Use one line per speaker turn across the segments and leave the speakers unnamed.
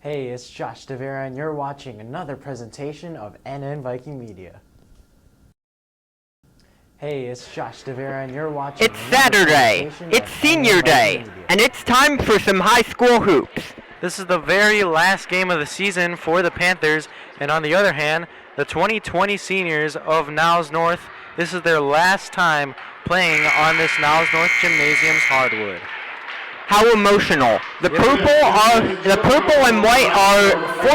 Hey, it's Josh DeVera, and you're watching another presentation of NN Viking Media. Hey, it's Josh DeVera, and you're watching
It's Saturday, it's senior day, and it's time for some high school hoops.
This is the very last game of the season for the Panthers, and on the other hand, the 2020 seniors of Niles North, this is their last time playing on this Niles North Gymnasium's hardwood.
How emotional. The purple and white are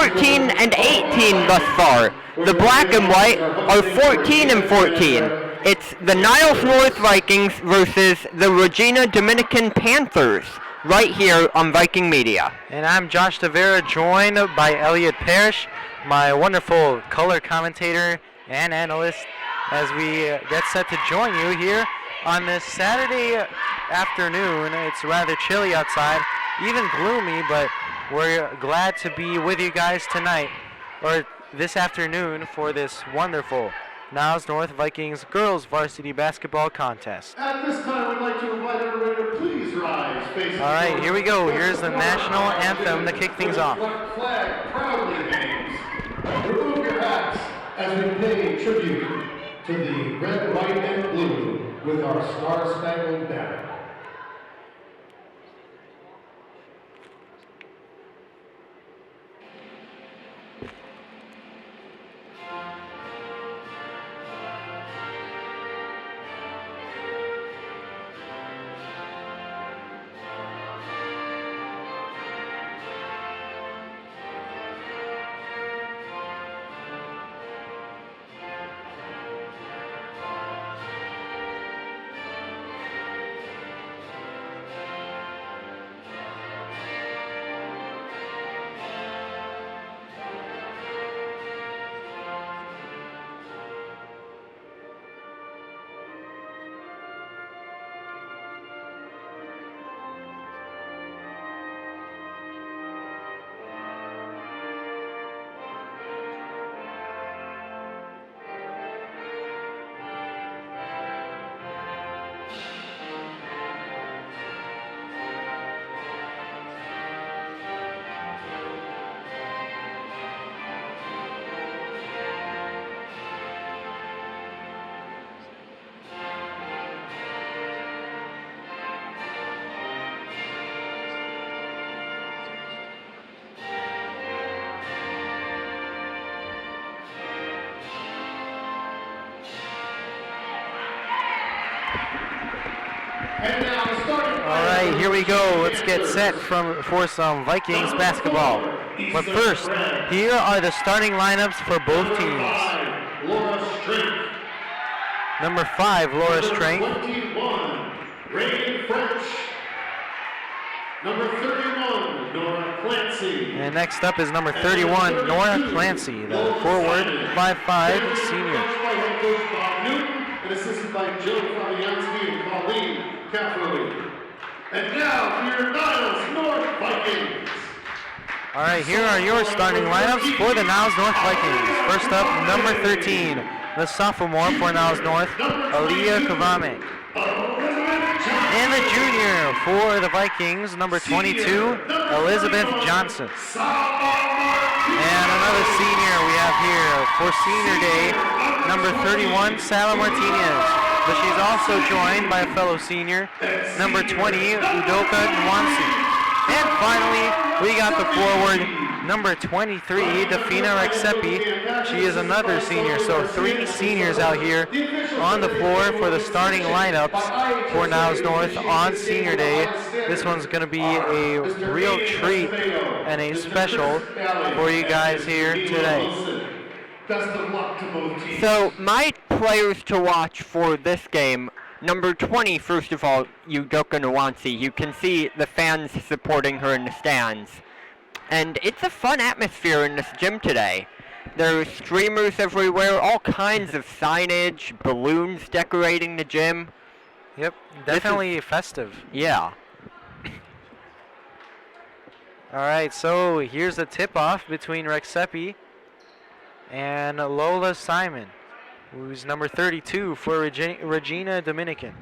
14 and 18 thus far. The black and white are 14 and 14. It's the Niles North Vikings versus the Regina Dominican Panthers right here on Viking Media.
And I'm Josh DeVera, joined by Elliot Parrish, my wonderful color commentator and analyst, as we get set to join you here on this Saturday afternoon. It's rather chilly outside, even gloomy, but we're glad to be with you guys tonight, or this afternoon, for this wonderful Niles North Vikings girls varsity basketball contest.
At this time, I'd like to invite everybody to please rise.
All right, here we go. Here's the national anthem to kick things off.
Flag proudly hangs. Remove your hats as we pay tribute to the red, white, and blue with our star-spangled banner.
All right, here we go. Let's get set for some Vikings basketball. But first, here are the starting lineups for both teams. Number 5, Laura Strength.
21, Rain French. Number 31, Nora Clancy.
And next up is number 31, Nora Clancy, the forward, 5'5", senior.
Coached by head coach Bob Newton and assisted by Joe Fabianski and Colleen Caffrey. And now for your Niles North Vikings.
All right, here are your starting lineups for the Niles North Vikings. First up, number 13, the sophomore for Niles North, Aaliyah Kavame. And the junior for the Vikings, number 22, Elizabeth Johnson. And another senior we have here for senior day, number 31, Sala Martinez. But she's also joined by a fellow senior, number 20, Udoka Nwansi. And finally, we got the forward, number 23, Dafina Rexepi. She is another senior, so 3 seniors out here on the floor for the starting lineups for Niles North on senior day. This one's going to be a real treat and a special for you guys here today.
Best of luck to both teams.
So my players to watch for this game, number 20, first of all, Udoka Nwansi. You can see the fans supporting her in the stands. And it's a fun atmosphere in this gym today. There are streamers everywhere, all kinds of signage, balloons decorating the gym.
Yep, definitely festive.
Yeah.
All right, so here's the tip-off between Rexepi and Lola Simon, who's number 32 for Regina Dominican.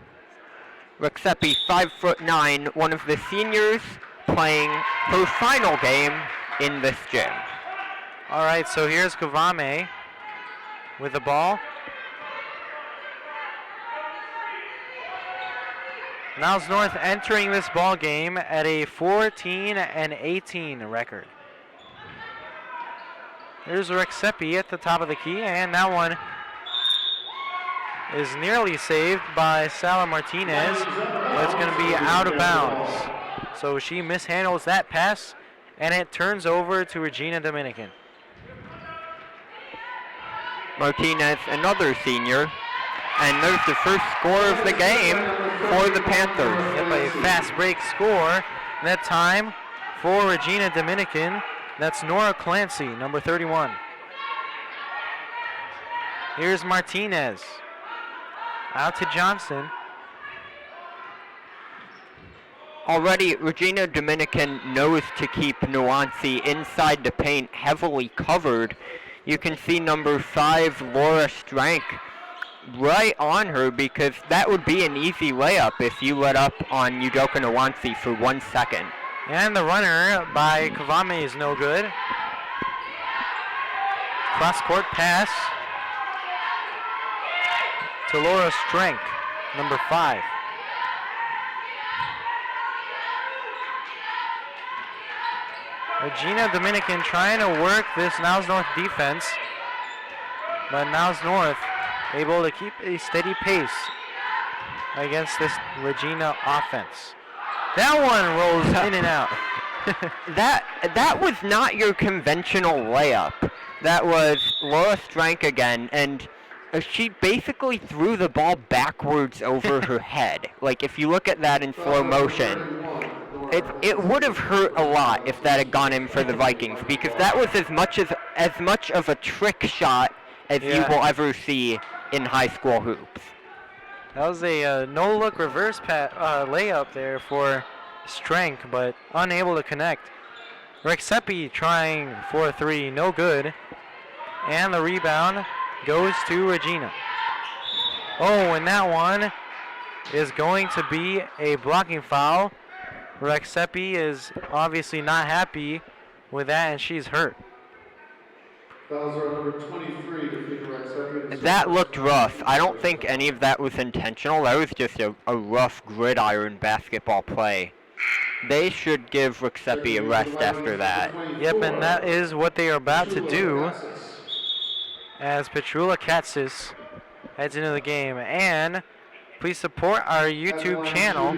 Rexepi, 5'9", one of the seniors, playing her final game in this gym.
All right, so here's Kavame with the ball. Niles North entering this ball game at a 14-18 record. There's Rexepi at the top of the key, and that one is nearly saved by Sala Martinez, but it's going to be out of bounds. So she mishandles that pass, and it turns over to Regina Dominican.
Martinez, another senior, and there's the first score of the game for the Panthers.
Yep, a fast break score. That time for Regina Dominican. That's Nora Clancy, number 31. Here's Martinez. Out to Johnson.
Already, Regina Dominican knows to keep Nuancy inside the paint, heavily covered. You can see number 5, Laura Strank, right on her, because that would be an easy layup if you let up on Udoka Nuancy for 1 second.
And the runner by Kavame is no good. Cross-court pass to Laura Strank, number 5. Regina Dominican trying to work this Niles North defense, but Niles North able to keep a steady pace against this Regina offense. That one rolls in and out.
That was not your conventional layup. That was Laura Strank again, and she basically threw the ball backwards over her head. Like, if you look at that in slow motion, it would have hurt a lot if that had gone in for the Vikings, because that was as much of a trick shot as you will ever see in high school hoops.
That was a no-look reverse layup there for Strank, but unable to connect. Rexepi trying for a 3, no good. And the rebound goes to Regina. Oh, and that one is going to be a blocking foul. Rexepi is obviously not happy with that, and she's hurt.
Fouls are number 23 to Peter Rexepi.
That looked rough. I don't think any of that was intentional. That was just a rough gridiron basketball play. They should give Rexepi a rest after that.
Yep, and that is what they are about to do as Petrula Katsis heads into the game. And please support our YouTube channel,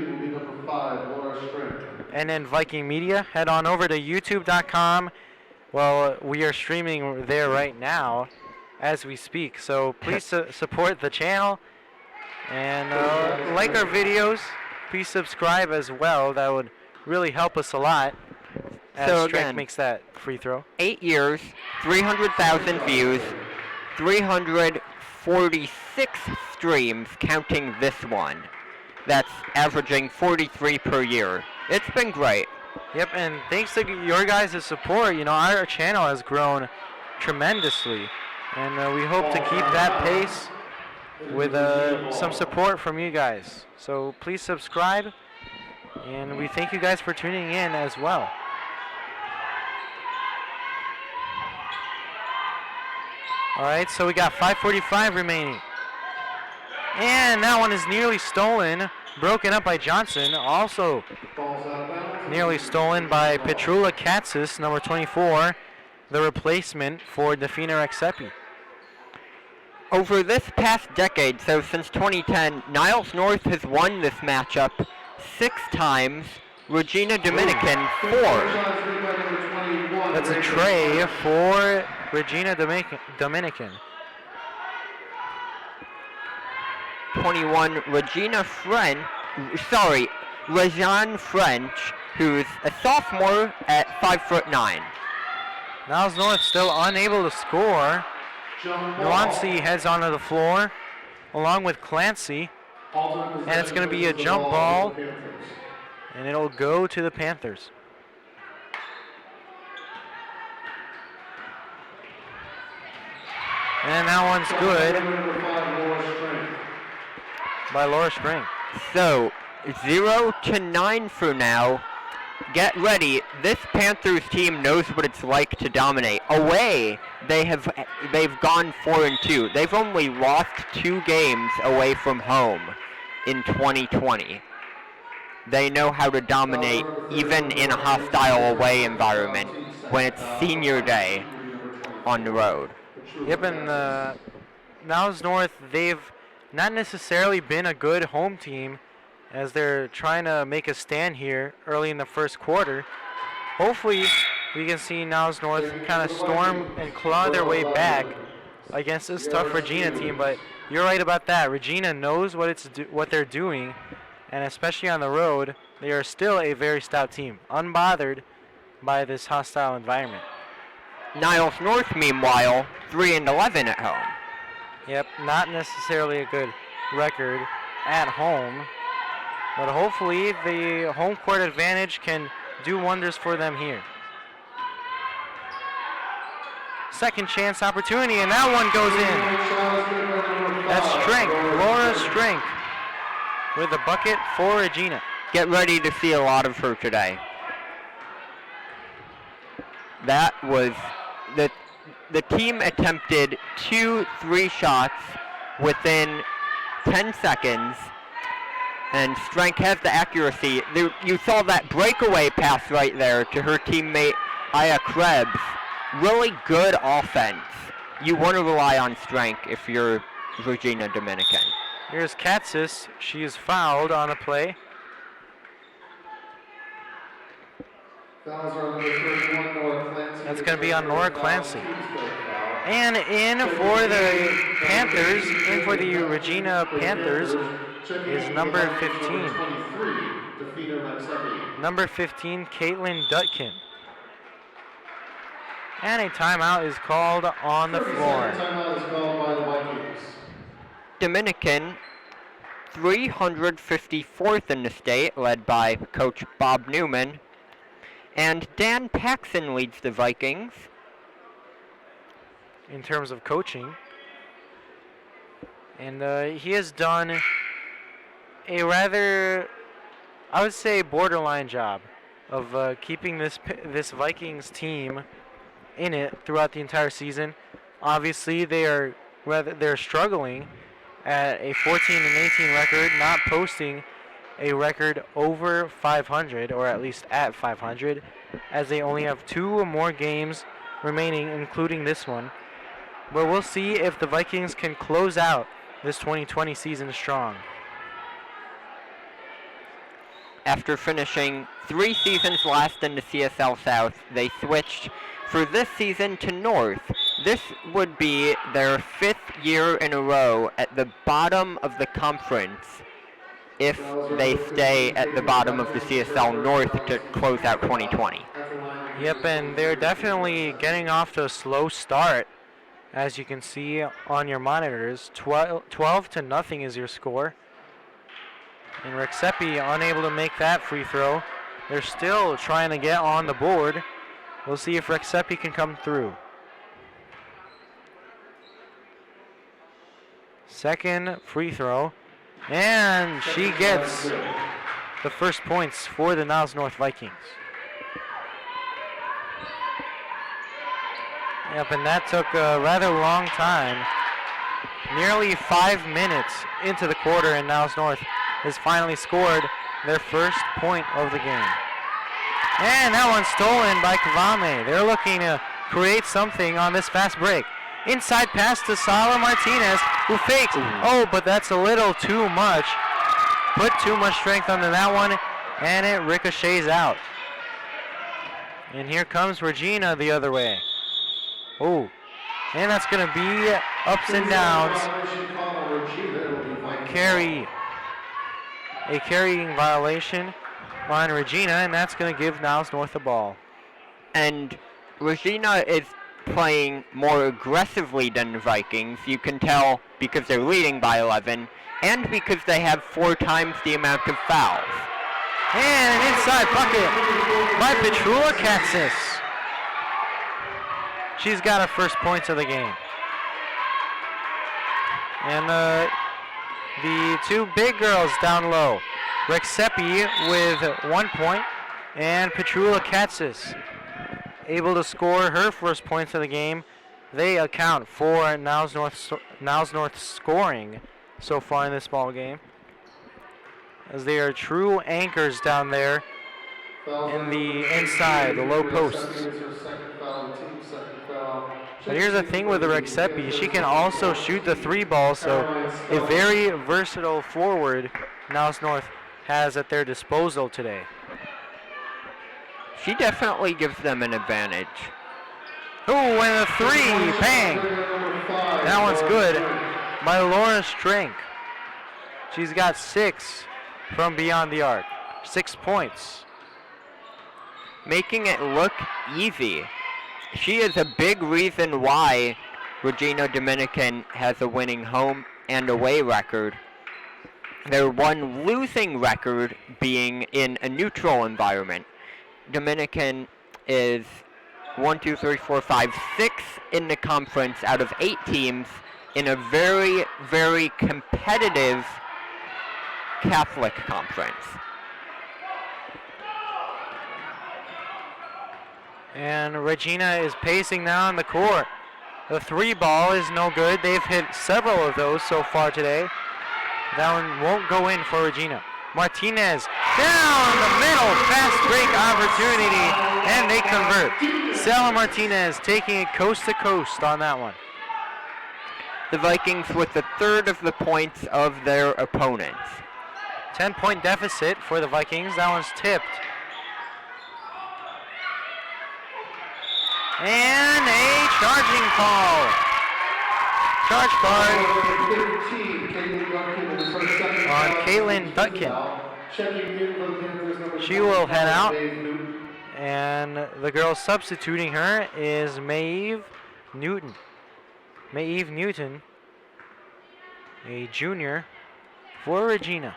and then Viking Media. Head on over to youtube.com. Well, we are streaming there right now as we speak. So please support the channel and like our videos. Please subscribe as well. That would really help us a lot as
So
Strank
again,
makes that free throw.
8 years, 300,000 views, 346 streams, counting this one. That's averaging 43 per year. It's been great.
Yep, and thanks to your guys' support, our channel has grown tremendously. And we hope to keep that pace with some support from you guys. So please subscribe, and we thank you guys for tuning in as well. All right, so we got 5:45 remaining. And that one is nearly stolen, broken up by Johnson. Also nearly stolen by Petrula Katsis, number 24, the replacement for Defina Rexepi.
Over this past decade, so since 2010, Niles North has won this matchup 6 times, Regina Dominican 4.
That's a tray for Regina Dominican.
21, Rejeanne French, who's a sophomore at 5'9".
Niles North still unable to score. Nuancy heads onto the floor along with Clancy. And it's going to be a jump ball. And it'll go to the Panthers. And that one's good by Laura Spring.
So 0-9 for now. Get ready. This Panthers team knows what it's like to dominate. Away, they've gone 4-2. They've only lost 2 games away from home in 2020. They know how to dominate even in a hostile away environment when it's senior day on the road.
Yep, and Niles North, they've not necessarily been a good home team as they're trying to make a stand here early in the first quarter. Hopefully, we can see Niles North kind of storm and claw their way back against this tough Regina team, but you're right about that. Regina knows what they're doing, and especially on the road, they are still a very stout team, unbothered by this hostile environment.
Niles North, meanwhile, 3-11 at home.
Yep, not necessarily a good record at home, but hopefully the home court advantage can do wonders for them here. Second chance opportunity, and that one goes in. That's Strength, Laura Strength, with a bucket for Regina.
Get ready to see a lot of her today. That was the team attempted 2-3 shots within 10 seconds, and Strength has the accuracy. You saw that breakaway pass right there to her teammate Aya Krebs. Really good offense. You want to rely on Strength if you're Regina Dominican.
Here's Katsis. She is fouled on a play. That's going to be on Nora Clancy. And in for the Panthers, in for the Regina Panthers, is number 15. Number 15, Caitlin Dutkin. And a timeout is called on the floor.
Timeout is called by the Vikings.
Dominican, 354th in the state, led by Coach Bob Newman. And Dan Paxson leads the Vikings.
In terms of coaching. And he has done a rather, I would say, borderline job of keeping this Vikings team in it throughout the entire season. Obviously, they're struggling at a 14-18 record, not posting a record over 500, or at least at 500, as they only have 2 more games remaining, including this one. But we'll see if the Vikings can close out this 2020 season strong.
After finishing 3 seasons last in the CSL South, they switched for this season to North. This would be their 5th year in a row at the bottom of the conference if they stay at the bottom of the CSL North to close out 2020.
Yep, and they're definitely getting off to a slow start. As you can see on your monitors, 12-0 is your score. And Rexepi unable to make that free throw. They're still trying to get on the board. We'll see if Rexepi can come through. Second free throw. And she gets the first points for the Niles North Vikings. Yep, and that took a rather long time. Nearly 5 minutes into the quarter, and Niles North has finally scored their first point of the game. And that one's stolen by Kavame. They're looking to create something on this fast break. Inside pass to Sala Martinez, who fakes. Oh, but that's a little too much. Put too much strength onto that one, and it ricochets out. And here comes Regina the other way. Oh, and that's going to be ups and downs. A carrying violation on Regina, and that's going to give Niles North the ball.
And Regina is playing more aggressively than the Vikings. You can tell because they're leading by 11 and because they have 4 times the amount of fouls.
And an inside bucket by Petrula Katsis. She's got her first points of the game. And the 2 big girls down low. Rexepi with 1 point And Petrula Katsis able to score her first points of the game. They account for Niles North scoring so far in this ball game, as they are true anchors down there in the inside, the low posts. But here's the thing with the Rexepi, she can also shoot the 3 ball, so a very versatile forward Niles North has at their disposal today.
She definitely gives them an advantage.
Oh, and a 3, bang! That one's good by Laura Strink. She's got 6 from beyond the arc, 6 points.
Making it look easy. She is a big reason why Regina Dominican has a winning home and away record. Their one losing record being in a neutral environment. Dominican is 1, 2, 3, 4, 5, 6 in the conference out of 8 teams in a very, very competitive Catholic conference.
And Regina is pacing now on the court. The 3 ball is no good. They've hit several of those so far today. That one won't go in for Regina. Martinez down the middle, fast break opportunity, and they convert. Sela Martinez taking it coast to coast on that one.
The Vikings with a third of the points of their opponents.
10-point deficit for the Vikings. That one's tipped. And a charging call. Charge card on Caitlin Dutkin. She will head out, and the girl substituting her is Maeve Newton. Maeve Newton, a junior for Regina.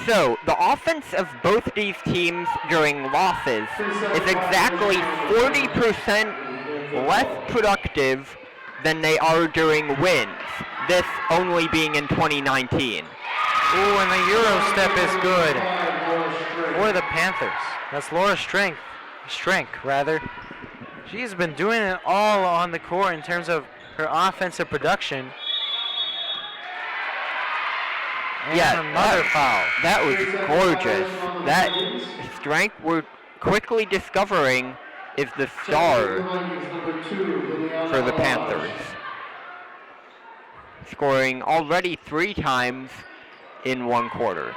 So, the offense of both these teams during losses is exactly 40% less productive than they are during wins, this only being in 2019.
Ooh, and the Euro step is good for the Panthers. That's Laura Strink, rather. She's been doing it all on the court in terms of her offensive production. And
yeah,
another foul.
That was gorgeous. That strength we're quickly discovering is the star for the Panthers. Scoring already 3 times in 1 quarter.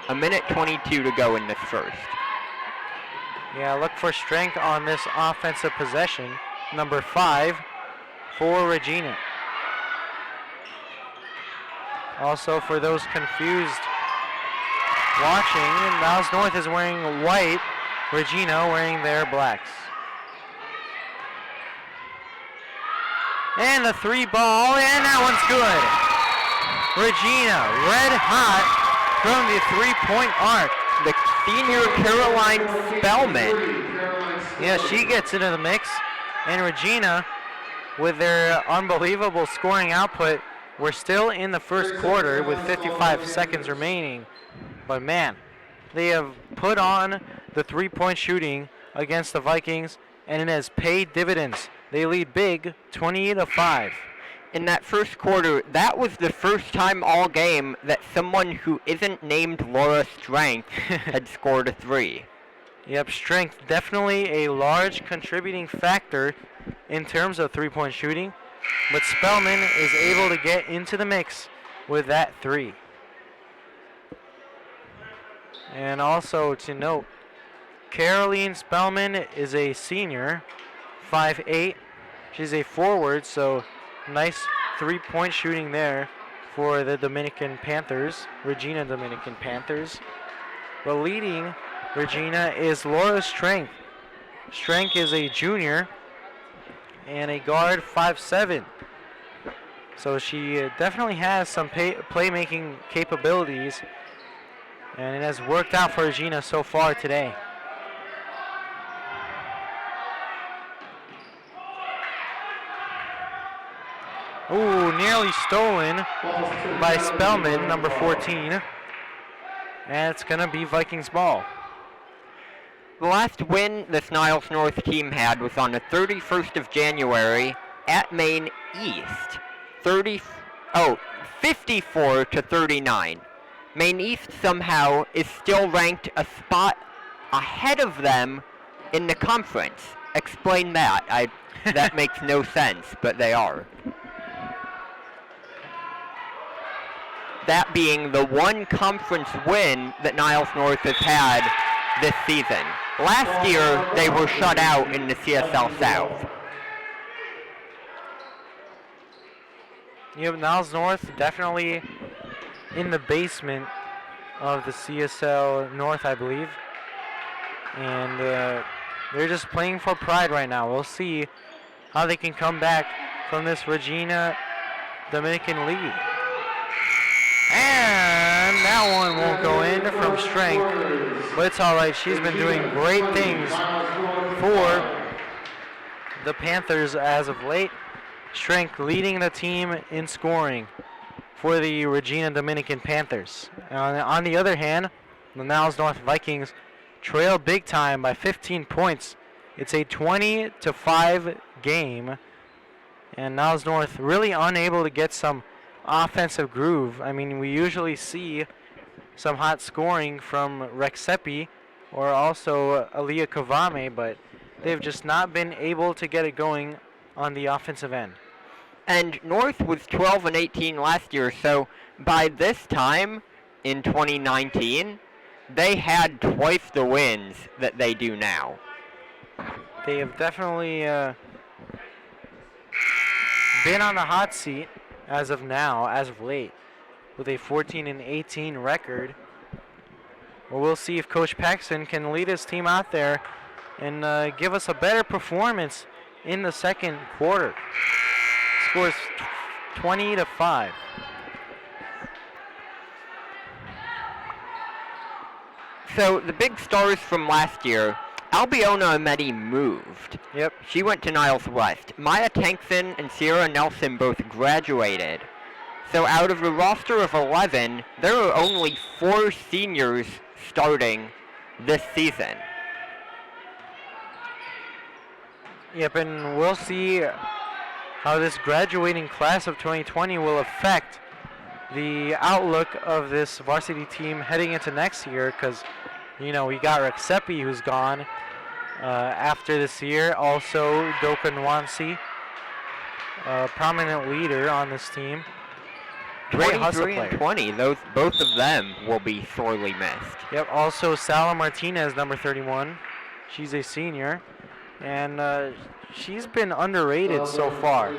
1:22 to go in this first.
Yeah, look for strength on this offensive possession. Number 5 for Regina. Also, for those confused watching, Niles North is wearing white, Regina wearing their blacks. And the 3 ball, and that one's good. Regina, red hot from the 3-point arc.
The senior Caroline Spellman.
Yeah, she gets into the mix. And Regina, with their unbelievable scoring output, we're still in the first quarter with 55 seconds remaining. But man, they have put on the 3-point shooting against the Vikings, and it has paid dividends. They lead big, 28-5.
In that first quarter, that was the first time all game that someone who isn't named Laura Strength had scored a 3.
Yep, strength definitely a large contributing factor in terms of 3-point shooting, but Spellman is able to get into the mix with that 3. And also to note, Caroline Spellman is a senior, 5'8". She's a forward, so nice 3-point shooting there for the Dominican Panthers, Regina Dominican Panthers. But leading Regina is Laura Strength. Strength is a junior and a guard, 5'7". So she definitely has some playmaking capabilities, and it has worked out for Regina so far today. nearly stolen by Spellman, number 14. And it's going to be Vikings ball.
The last win this Niles North team had was on the 31st of January at Maine East. 54 to 39. Maine East somehow is still ranked a spot ahead of them in the conference. Explain that. That makes no sense, but they are. That being the one conference win that Niles North has had this season. Last year, they were shut out in the CSL South.
Niles North definitely in the basement of the CSL North, I believe. And they're just playing for pride right now. We'll see how they can come back from this Regina Dominican lead. And that one won't go in from Strength, but it's all right. She's been doing great things for the Panthers as of late. Strength leading the team in scoring for the Regina Dominican Panthers. On the other hand, the Niles North Vikings trail big time by 15 points. It's a 20-5 game, and Niles North really unable to get some offensive groove. I mean, we usually see some hot scoring from Rexepi or also Aliyah Kavame, but they've just not been able to get it going on the offensive end.
And North was 12-18 last year, so by this time in 2019, they had twice the wins that they do now.
They have definitely been on the hot seat as of now, as of late, with a 14-18 record. Well, we'll see if Coach Paxton can lead his team out there and give us a better performance in the second quarter. Scores 20-5.
So the big stars from last year, Albiona Ameti moved.
Yep.
She went to Niles West. Maya Tankson and Sierra Nelson both graduated. So out of the roster of 11, there are only 4 seniors starting this season.
Yep, and we'll see how this graduating class of 2020 will affect the outlook of this varsity team heading into next year, because, you know, we got Rexepi, who's gone after this year. Also, Doka Nwansi, a prominent leader on this team. Great hustle
23 and
player.
20, both of them will be sorely missed.
Yep, also Sala Martinez, number 31. She's a senior, and she's been underrated so far.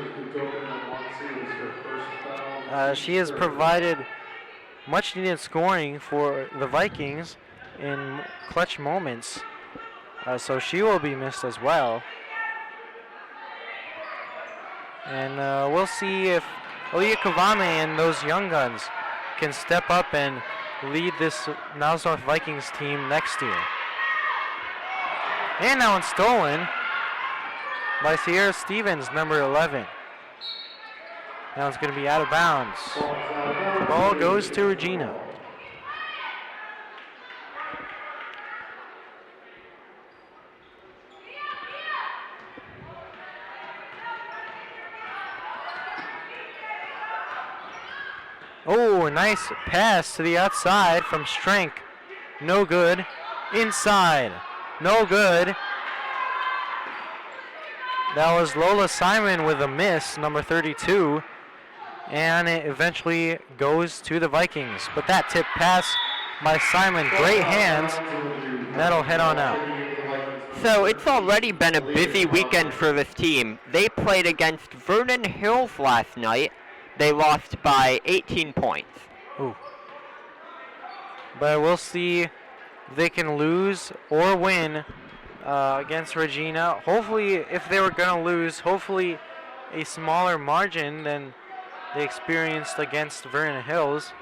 She has provided much needed scoring for the Vikings in clutch moments, so she will be missed as well. And we'll see if Aliyah Kavame and those young guns can step up and lead this Niles North Vikings team next year. And that one's stolen by Sierra Stevens, number 11. Now it's going to be out of bounds. Ball goes to Regina. Oh, nice pass to the outside from Strength. No good. Inside. No good. That was Lola Simon with a miss, number 32. And it eventually goes to the Vikings. But that tip pass by Simon, great hands. That'll head on out.
So it's already been a busy weekend for this team. They played against Vernon Hills last night. They lost by 18 points.
Ooh. But we'll see if they can lose or win against Regina. Hopefully, if they were going to lose, hopefully a smaller margin than they experienced against Vernon Hills.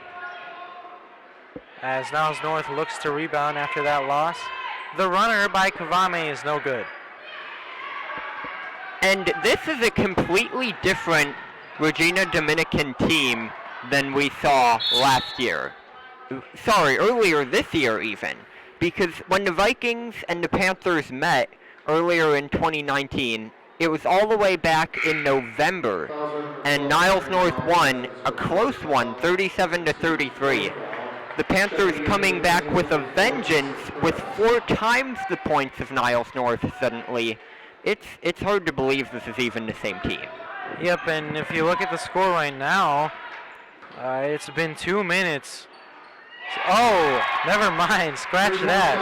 As Niles North looks to rebound after that loss. The runner by Kavame is no good.
And this is a completely different Regina Dominican team than we saw last year. Sorry, earlier this year even. Because when the Vikings and the Panthers met earlier in 2019, it was all the way back in November, and Niles North won a close one, 37-33. The Panthers coming back with a vengeance with 4 times the points of Niles North suddenly. It's hard to believe this is even the same team.
Yep, and if you look at the score right now, it's been 2 minutes. Oh, never mind, scratch that.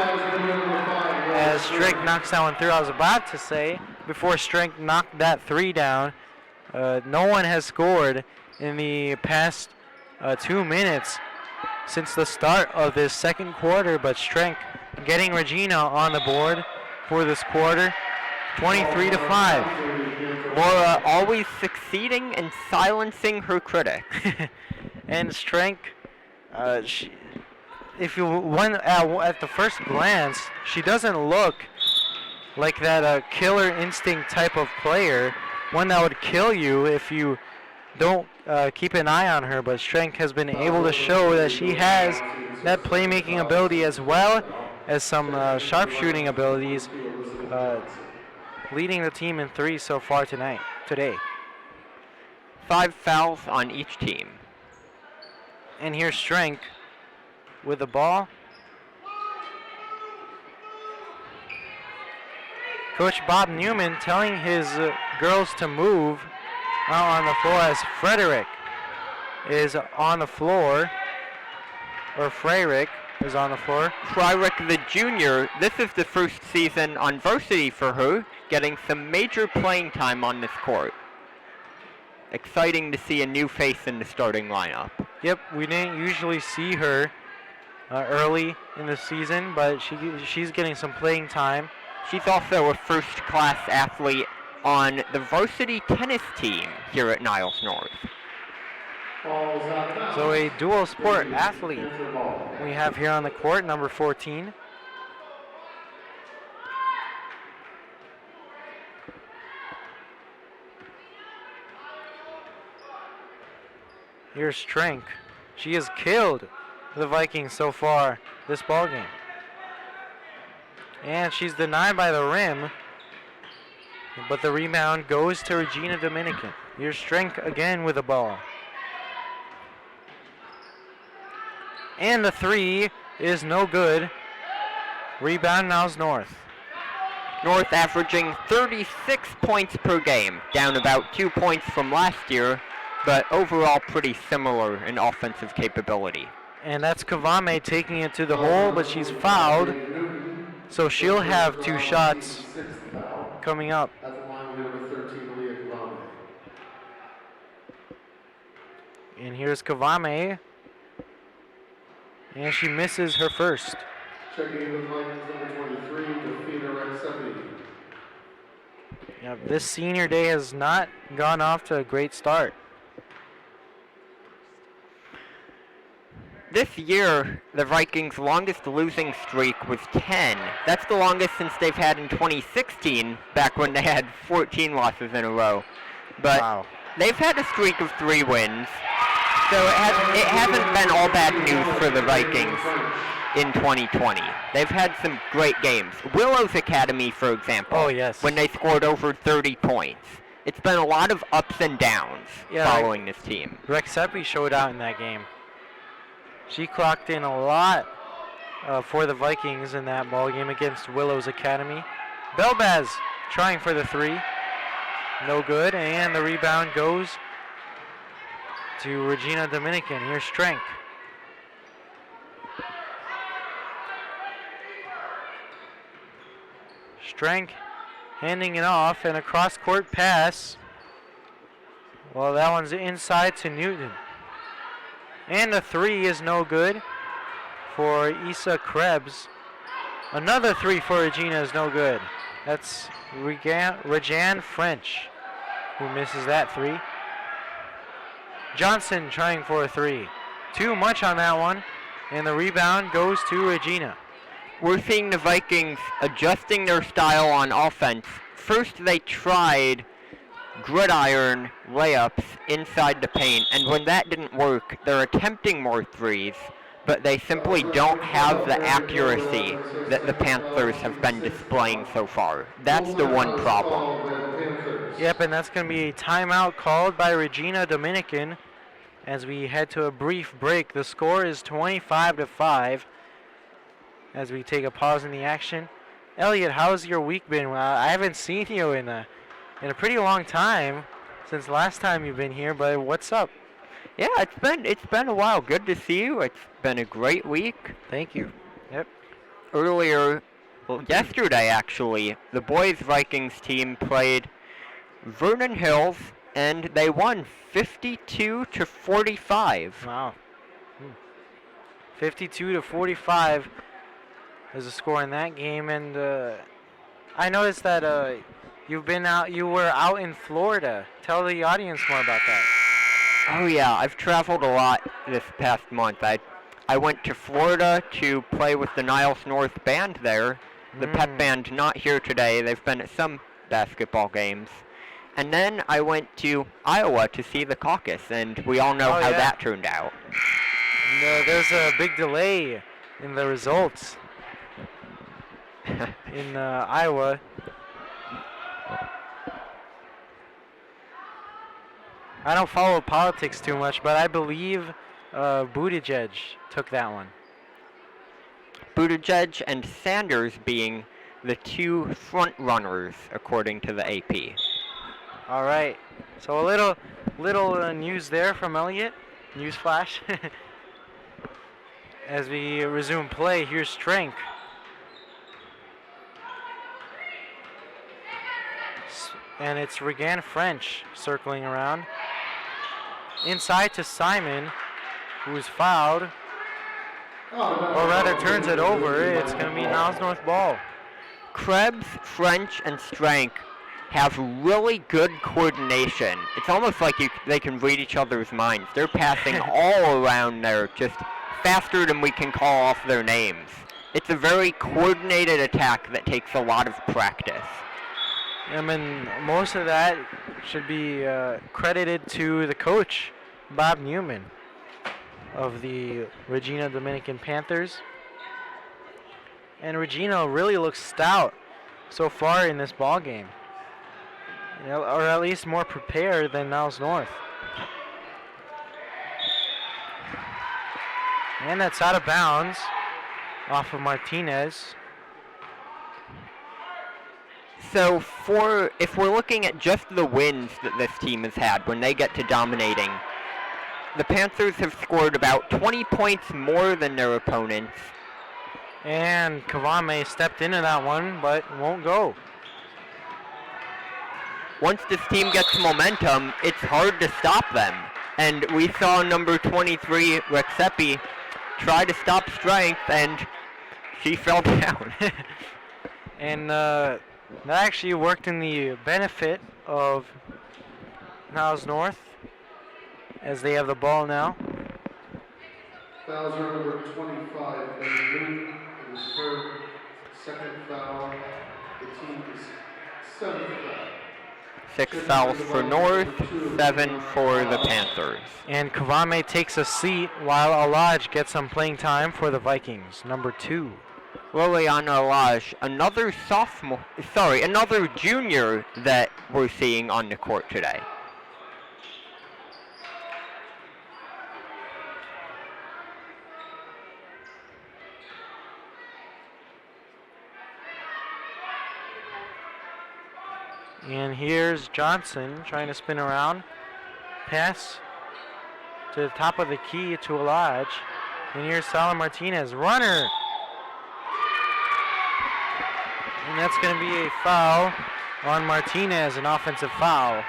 As Strick knocks that one through, I was about to say, before Strick knocked that 3 down, no one has scored in the past 2 minutes since the start of this second quarter, but Strick getting Regina on the board for this quarter, 23-5.
Laura always succeeding in silencing her critics.
And Strick, if you went at the first glance, she doesn't look like that killer instinct type of player, one that would kill you if you don't keep an eye on her. But Strick has been able to show that she has that playmaking ability as well as some sharpshooting abilities, leading the team in 3 so far today.
5 fouls on each team.
And here's Strick with the ball. Coach Bob Newman telling his girls to move out on the floor as Frederick is on the floor, or Freyrick is on the floor.
Freyrick the junior, this is the first season on varsity for her, getting some major playing time on this court. Exciting to see a new face in the starting lineup.
Yep, we didn't usually see her early in the season, but she's getting some playing time.
She's also a first-class athlete on the varsity tennis team here at Niles North.
So a dual sport athlete we have here on the court, number 14. Here's Strick. She has killed the Vikings so far this ballgame. And she's denied by the rim, but the rebound goes to Regina Dominican. Here's Strick again with the ball. And the 3 is no good. Rebound Niles North.
North averaging 36 points per game, down about 2 points from last year, but overall pretty similar in offensive capability.
And that's Kavame taking it to the hole, but she's fouled. So she'll have 2 shots coming up. And here's Kavame. And she misses her first.
Checking in with Vikings number 23, Defina Rexepi.
Yeah, this senior day has not gone off to a great start.
This year, the Vikings' longest losing streak was 10. That's the longest since they've had in 2016, back when they had 14 losses in a row. But
Wow.
they've had a streak of 3 wins, so it hasn't been all bad news for the Vikings in 2020. They've had some great games. Willow's Academy, for example,
Oh, yes.
when they scored over 30 points. It's been a lot of ups and downs following this team.
Rexepi showed out in that game. She clocked in a lot for the Vikings in that ball game against Willow's Academy. Belbaz trying for the 3. No good, and the rebound goes to Regina Dominican. Here's Strick. Strick handing it off, and a cross-court pass. Well, that one's inside to Newton. And the 3 is no good for Issa Krebs. Another 3 for Regina is no good. That's Regan French who misses that 3. Johnson trying for a 3. Too much on that one, and the rebound goes to Regina.
We're seeing the Vikings adjusting their style on offense. First, they tried gridiron layups inside the paint, and when that didn't work, they're attempting more threes, but they simply don't have the accuracy that the Panthers have been displaying so far. That's the one problem.
Yep, and that's going to be a timeout called by Regina Dominican as we head to a brief break. The score is 25-5 as we take a pause in the action. Elliot, how's your week been? I haven't seen you in a pretty long time since last time you've been here, but what's up?
Yeah, it's been a while. Good to see you. It's been a great week.
Thank you. Yep.
Earlier, well, yesterday actually, the boys Vikings team played Vernon Hills, and they won 52-45.
Wow. 52-45 is the score in that game, and I noticed that you were out in Florida. Tell the audience more about that.
Oh yeah, I've traveled a lot this past month. I went to Florida to play with the Niles North band there. The pep band not here today. They've been at some basketball games. And then I went to Iowa to see the caucus, and we all know how that turned out.
No, there's a big delay in the results in Iowa. I don't follow politics too much, but I believe Buttigieg took that one.
Buttigieg and Sanders being the two front runners, according to the AP.
All right. So a little news there from Elliot. News flash. As we resume play, here's Strength. And it's Regan French circling around. Inside to Simon, who's fouled. Or rather turns it over. It's going to be Niles North ball.
Krebs, French, and Strength have really good coordination. It's almost like they can read each other's minds. They're passing all around there, just faster than we can call off their names. It's a very coordinated attack that takes a lot of practice.
I mean, most of that should be credited to the coach, Bob Newman, of the Regina Dominican Panthers. And Regina really looks stout so far in this ball game. You know, or at least more prepared than Niles North. And that's out of bounds off of Martinez.
So if we're looking at just the wins that this team has had when they get to dominating, the Panthers have scored about 20 points more than their opponents.
And Kavame stepped into that one, but won't go.
Once this team gets momentum, it's hard to stop them. And we saw number 23, Rexepi, try to stop Strength, and she fell down.
And that actually worked in the benefit of Niles North, as they have the ball now.
Fouls are number 25, and Luke, it is her second foul. The team is 7th foul.
6 fouls for North, 7 for the Panthers.
And Kavame takes a seat while Alaj gets some playing time for the Vikings, number 2.
Liliana Alaj, another junior that we're seeing on the court today.
And here's Johnson trying to spin around. Pass to the top of the key to Alaj. And here's Sala Martinez, runner. And that's going to be a foul on Martinez, an offensive foul.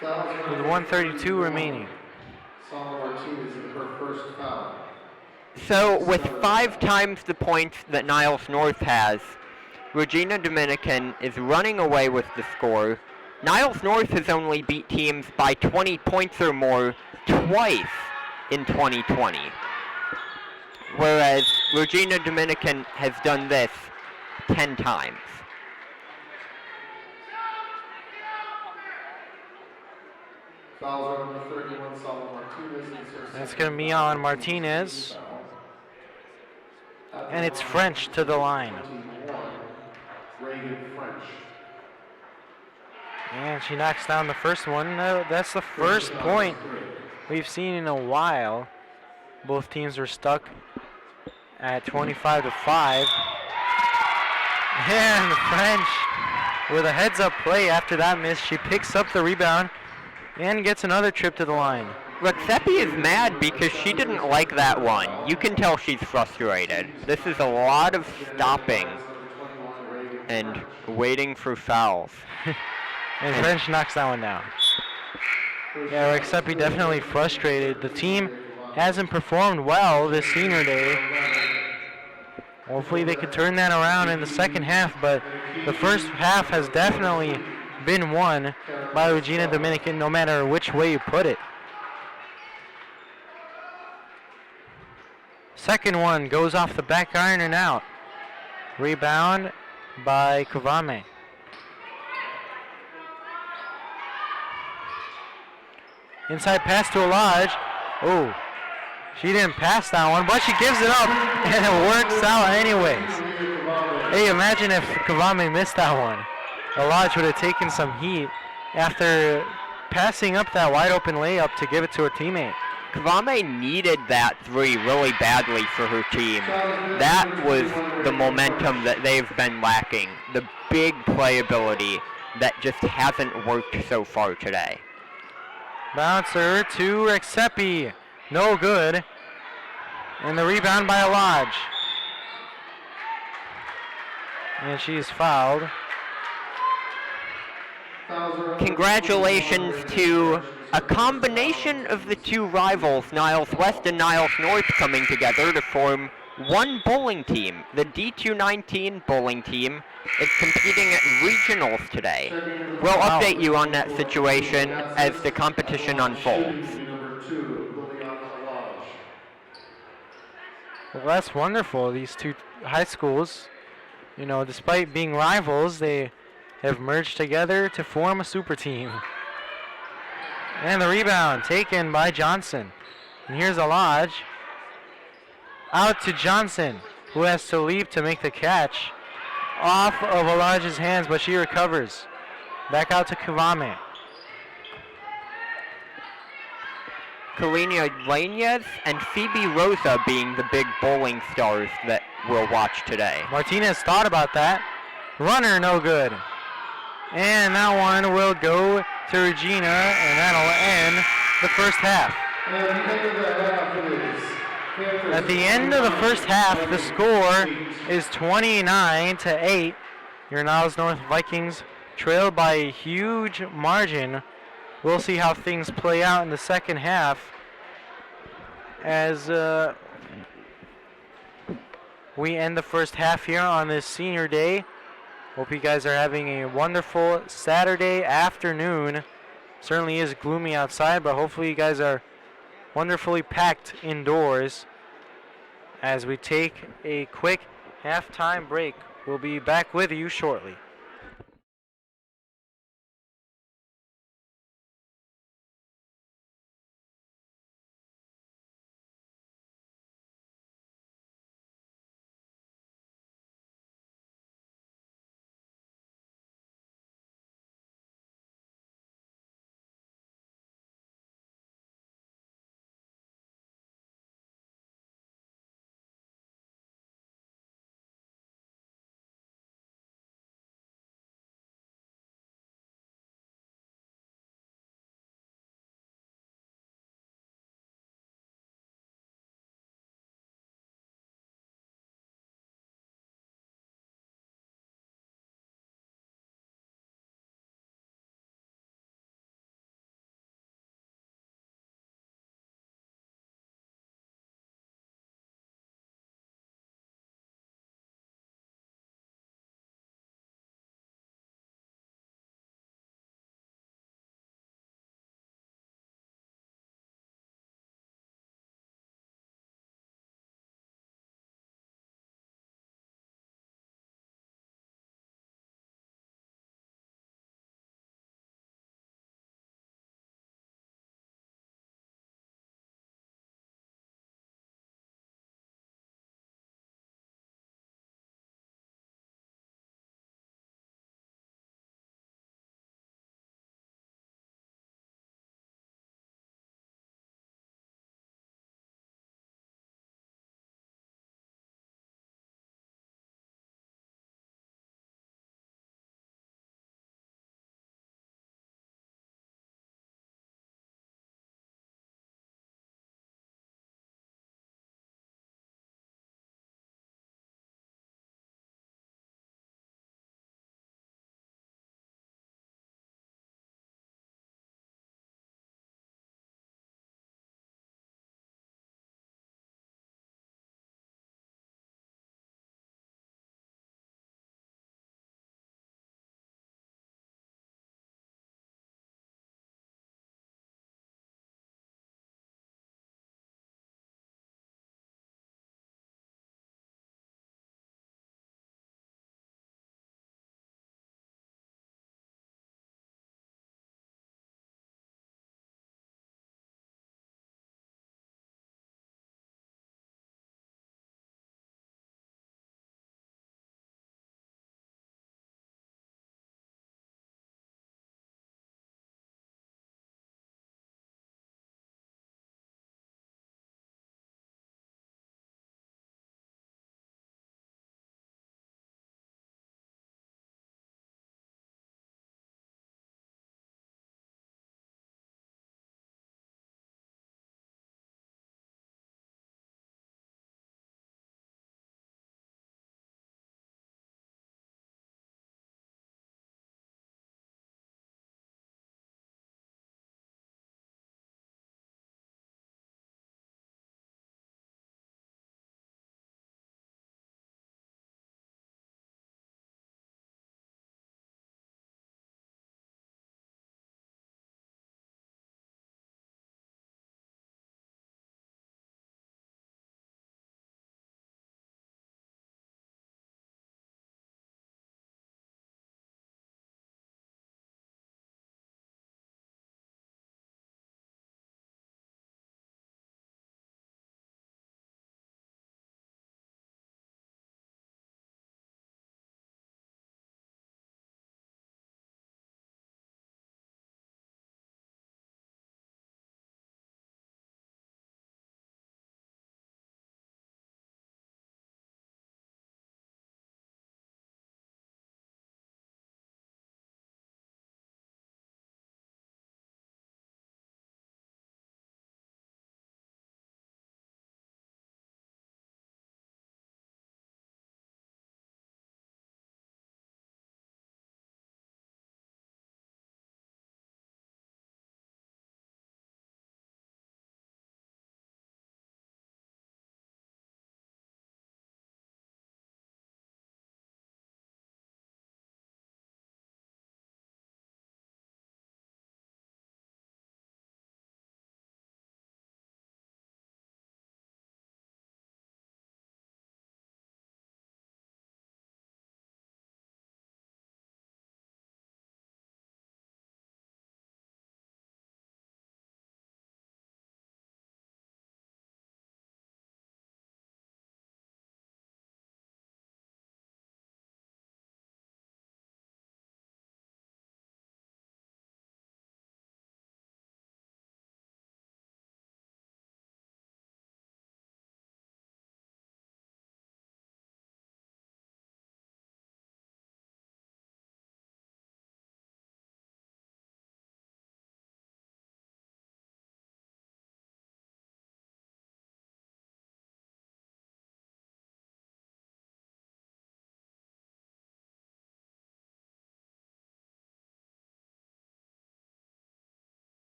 With 1:32 remaining.
Sala Martinez is her first foul.
So with 5 times the points that Niles North has, Regina Dominican is running away with the score. Niles North has only beat teams by 20 points or more twice in 2020. Whereas Regina Dominican has done this 10 times.
Fouls are number 31, Solomon Martinez, and it's her
That's
second
going to be
foul,
on
team
Martinez.
foul. At the
And it's
line,
French to the line.
21, Reagan French.
And she knocks down the first one. That's the first point we've seen in a while. Both teams were stuck at 25-5. And French with a heads-up play after that miss. She picks up the rebound and gets another trip to the line.
Rexepi is mad because she didn't like that one. You can tell she's frustrated. This is a lot of stopping and waiting for fouls.
And French knocks that one down. Yeah, Rexepi definitely frustrated. The team hasn't performed well this senior day. Hopefully they could turn that around in the second half, but the first half has definitely been won by Regina Dominican, no matter which way you put it. Second one goes off the back iron and out. Rebound by Kavame. Inside pass to Alaj. Oh, she didn't pass that one, but she gives it up, and it works out anyways. Hey, imagine if Kavame missed that one. Alaj would have taken some heat after passing up that wide open layup to give it to her teammate.
Kavame needed that three really badly for her team. That was the momentum that they've been lacking. The big playability that just hasn't worked so far today.
Bouncer to Rexepi. No good. And the rebound by Alaj. And she's fouled.
Congratulations to a combination of the two rivals, Niles West and Niles North, coming together to form one bowling team. The D219 bowling team is competing at regionals today. We'll update you on that situation as the competition unfolds.
Well, that's wonderful. These two high schools, you know, despite being rivals, they have merged together to form a super team. And the rebound taken by Johnson. And here's Alaj. Out to Johnson, who has to leap to make the catch. Off of Alaj's hands, but she recovers. Back out to Kavame.
Kalina Lanez and Phoebe Rosa being the big bowling stars that we'll watch today.
Martinez thought about that. Runner, no good. And that one will go to Regina, and that'll end the first half. At the end of the first half, the score is 29-8. Your Niles North Vikings trail by a huge margin. We'll see how things play out in the second half as we end the first half here on this senior day. Hope you guys are having a wonderful Saturday afternoon. Certainly is gloomy outside, but hopefully you guys are wonderfully packed indoors as we take a quick halftime break. We'll be back with you shortly.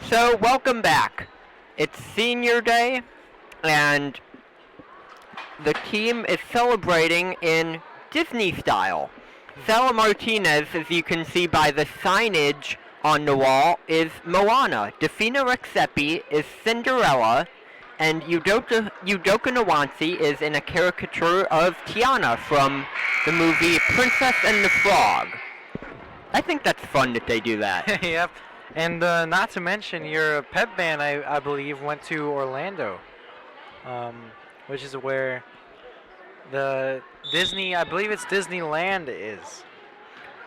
So, welcome back. It's senior day, and the team is celebrating in Disney style. Sala Martinez, as you can see by the signage on the wall, is Moana. Defina Rexepi is Cinderella, and Udoka Nawansi is in a caricature of Tiana from the movie Princess and the Frog. I think that's fun that they do that.
Yep. And not to mention, your pep band, I believe, went to Orlando, which is where the Disney, I believe it's Disneyland is.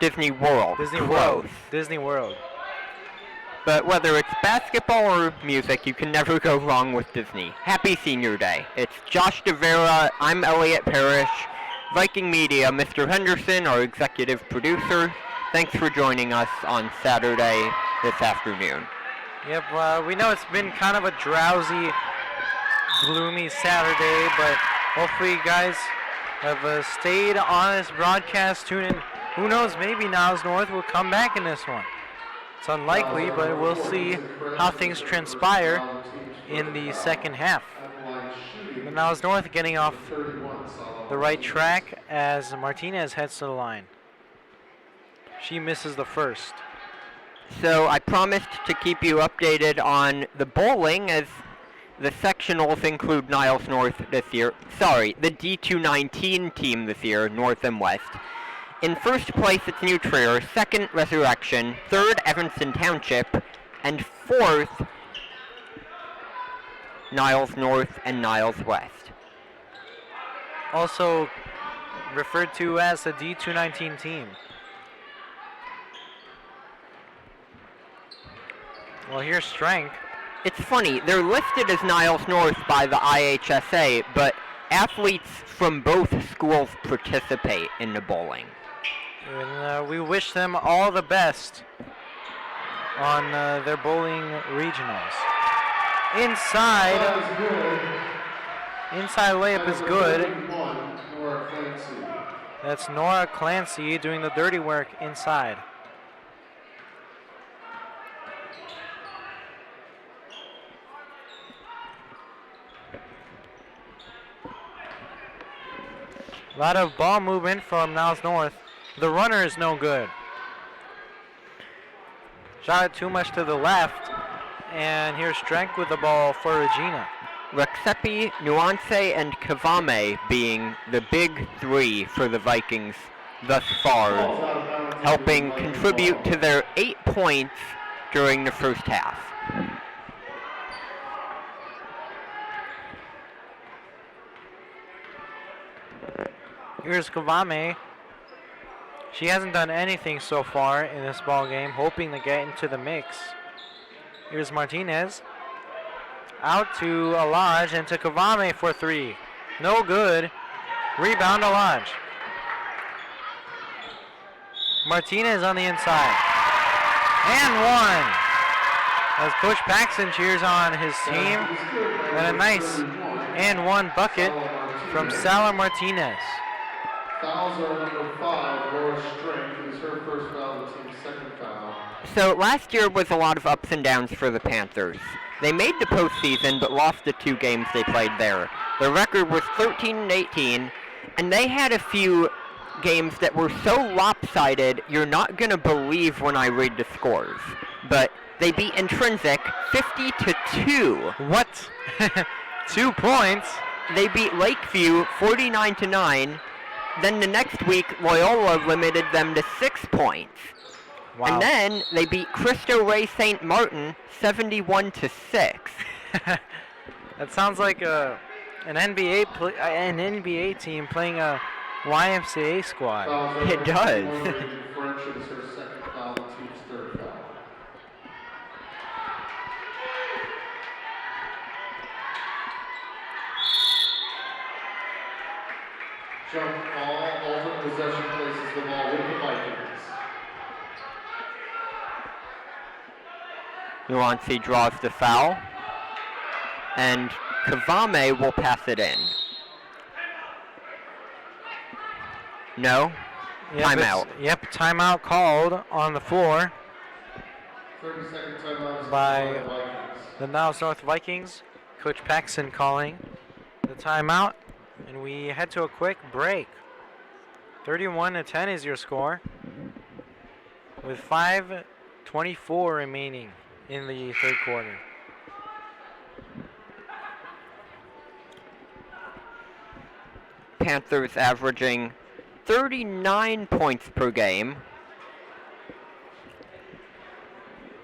Disney World.
Disney
Close.
World. Disney World.
But whether it's basketball or music, you can never go wrong with Disney. Happy Senior Day. It's Josh DeVera, I'm Elliot Parrish, Viking Media, Mr. Henderson, our executive producer. Thanks for joining us on Saturday this afternoon.
Yep, we know it's been kind of a drowsy, gloomy Saturday, but hopefully you guys have stayed on this broadcast, tune in. Who knows, maybe Niles North will come back in this one. It's unlikely, but we'll see how things transpire in the second half. But Niles North getting off the right track as Martinez heads to the line. She misses the first.
So I promised to keep you updated on the bowling as the sectionals include Niles North this year. Sorry, the D219 team this year, North and West. In first place, it's New Trier. Second, Resurrection. Third, Evanston Township. And fourth, Niles North and Niles West.
Also referred to as the D219 team. Well, here's Strength.
It's funny, they're listed as Niles North by the IHSA, but athletes from both schools participate in the bowling.
And we wish them all the best on their bowling regionals. Inside layup is good. That's Nora Clancy doing the dirty work inside. A lot of ball movement from Niles North. The runner is no good. Shot it too much to the left. And here's Strength with the ball for Regina.
Rexepi, Nuance, and Kavame being the big three for the Vikings thus far, helping contribute to their 8 points during the first half.
Here's Kavame. She hasn't done anything so far in this ball game, hoping to get into the mix. Here's Martinez. Out to Alaj and to Kavame for three. No good. Rebound Alaj. Martinez on the inside. And one. As Coach Paxson cheers on his team. And a nice and one bucket from Sala Martinez.
Fouls are number 5, Laura Strength, is her first foul, the team's second foul.
So last year was a lot of ups and downs for the Panthers. They made the postseason but lost the 2 games they played there. Their record was 13-18, and they had a few games that were so lopsided you're not going to believe when I read the scores. But they beat Intrinsic 50-2.
What? 2 points?
They beat Lakeview 49-9. Then the next week, Loyola limited them to 6 points.
Wow.
And then they beat Cristo Rey St. Martin 71-6.
That sounds like an NBA team playing a YMCA squad.
It does.
French is her second foul, the team's third foul. Jump ball, ultimate possession places the ball with the Vikings.
Nuance draws the foul. And Kavame will pass it in. No?
Yep,
Timeout.
Yep, timeout called on the floor.
30-second timeouts
by
Vikings.
the Niles North Vikings. Coach Paxson calling the timeout, and we head to a quick break. 31-10 is your score, with 5:24 remaining in the third quarter.
Panthers averaging 39 points per game.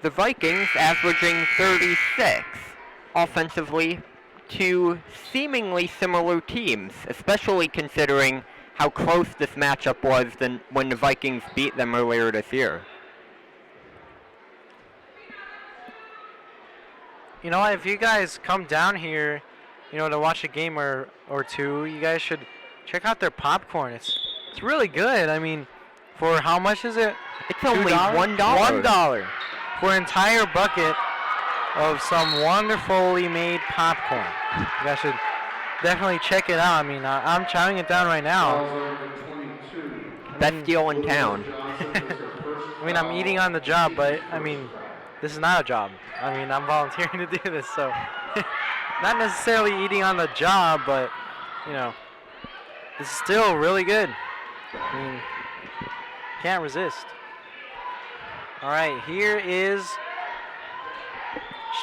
The Vikings averaging 36. Offensively, two seemingly similar teams, especially considering how close this matchup was than when the Vikings beat them earlier this year.
You know, if you guys come down here, to watch a game or two, you guys should check out their popcorn. It's really good. I mean, for how much is it?
It's only $1.
$1 for an entire bucket of some wonderfully made popcorn. You guys should definitely check it out. I mean, I'm chowing it down right now.
Best deal in town.
I mean, I'm eating on the job, but I mean, this is not a job. I mean, I'm volunteering to do this, so not necessarily eating on the job, but this is still really good. I mean, can't resist. All right, here is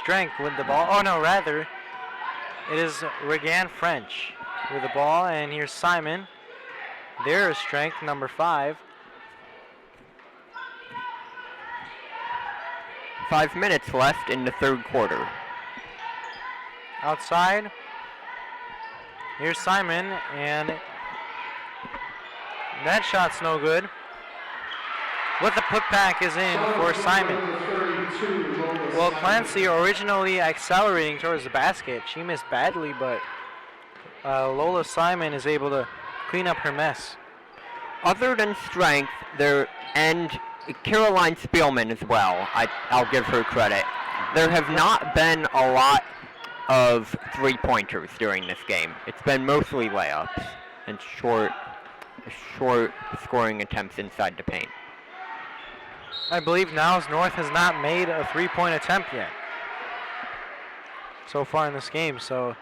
Strength with the ball. Oh no, rather, it is Regina French with the ball, and here's Simon. There is Strength, number 5.
5 minutes left in the third quarter.
Outside, here's Simon, and that shot's no good. What the putback is in for Simon. Well, Clancy originally accelerating towards the basket. She missed badly, but Lola Simon is able to clean up her mess.
Other than Strength, and Caroline Spielman as well, I'll give her credit. There have not been a lot of three-pointers during this game. It's been mostly layups and short scoring attempts inside the paint.
I believe Niles North has not made a three-point attempt yet so far in this game. So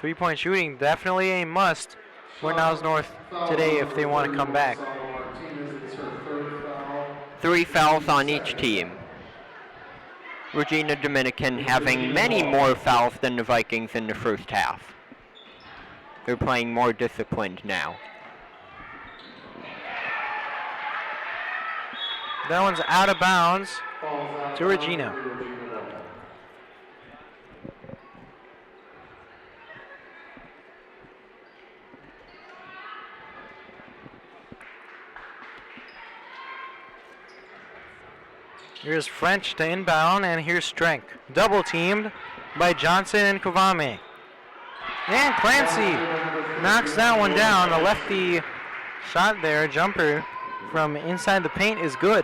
three-point shooting definitely a must for Niles North today if they want to come back.
3 fouls on each team. Regina Dominican having many more fouls than the Vikings in the first half. They're playing more disciplined now.
That one's out of bounds to Regina. Here's French to inbound, and here's Strength. Double teamed by Johnson and Kavame. And Clancy knocks that one down. A lefty shot there, jumper from inside the paint is good.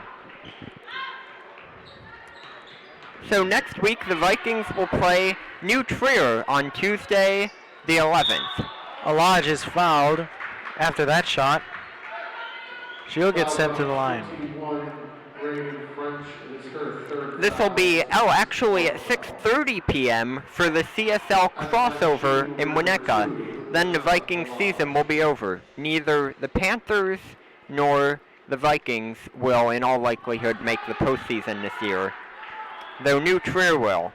So next week, the Vikings will play New Trier on Tuesday, the 11th.
Alaj is fouled after that shot. She'll get sent to the line.
This will be, actually at 6:30 p.m. for the CSL crossover in Winnetka. Then the Vikings season will be over. Neither the Panthers nor the Vikings will, in all likelihood, make the postseason this year, though New Trier will.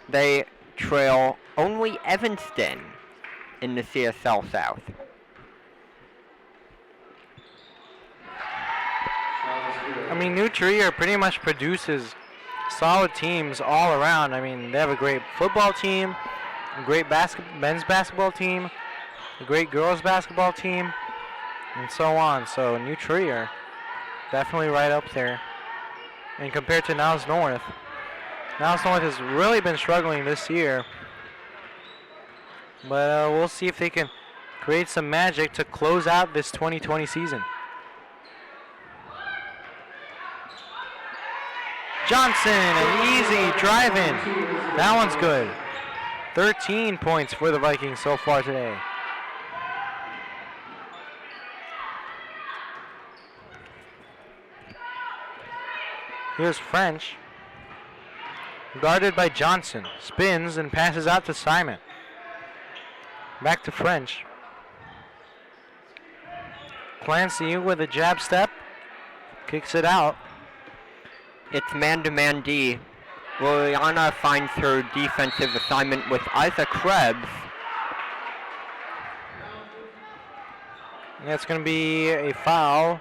They trail only Evanston in the CSL South.
I mean, New Trier pretty much produces solid teams all around. I mean, they have a great football team, a great men's basketball team, a great girls basketball team, and so on. So New Trier, definitely right up there. And compared to Niles North has really been struggling this year. But we'll see if they can create some magic to close out this 2020 season. Johnson, an easy drive-in. That one's good. 13 points for the Vikings so far today. Here's French. Guarded by Johnson. Spins and passes out to Simon. Back to French. Clancy with a jab step. Kicks it out.
It's man-to-man D. Liliana finds her defensive assignment with Isaac Krebs.
That's going to be a foul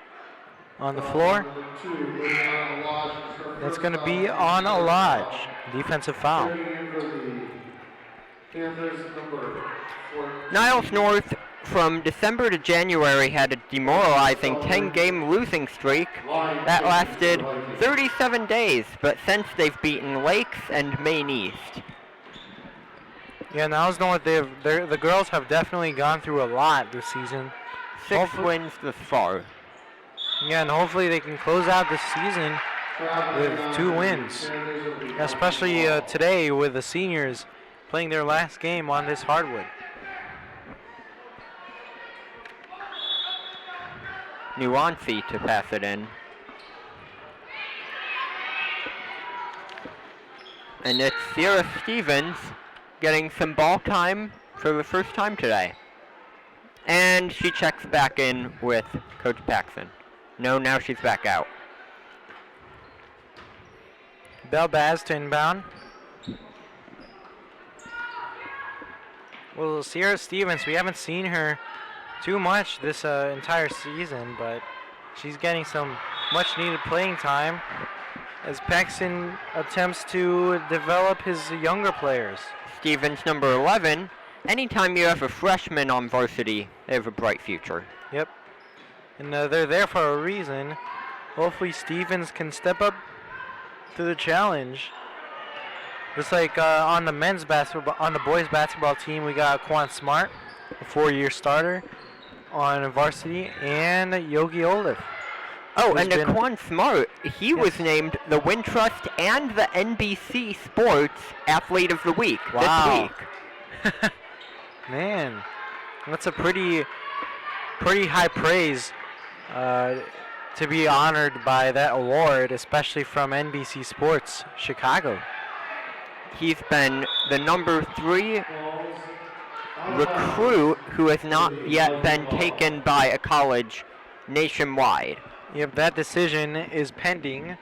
on the floor. That's going to be on a Lodge. Defensive foul.
Niles North from December to January had a demoralizing 10-game losing streak that lasted 37 days, but since they've beaten Lakes and Maine East.
Yeah, Niles North, the girls have definitely gone through a lot this season.
6 wins thus far.
Yeah, and hopefully they can close out the season with 2 wins. Especially today with the seniors playing their last game on this hardwood.
Nuancy to pass it in. And it's Sierra Stevens getting some ball time for the first time today. And she checks back in with Coach Paxson. No, now she's back out.
Belbaz to inbound. Well, Sierra Stevens, we haven't seen her too much this entire season, but she's getting some much needed playing time as Paxson attempts to develop his younger players.
Stevens, number 11. Anytime you have a freshman on varsity, they have a bright future.
Yep. And they're there for a reason. Hopefully Stevens can step up to the challenge. Just like on the boys basketball team, we got Quan Smart, a 4-year starter on varsity, and Yogi Olaf.
Oh, and Quan Smart, he was named the Wintrust and the NBC Sports Athlete of the Week this week.
Man, that's a pretty high praise to be honored by that award, especially from NBC Sports Chicago.
He's been the number 3 recruit who has not yet been taken by a college nationwide.
Yep, that decision is pending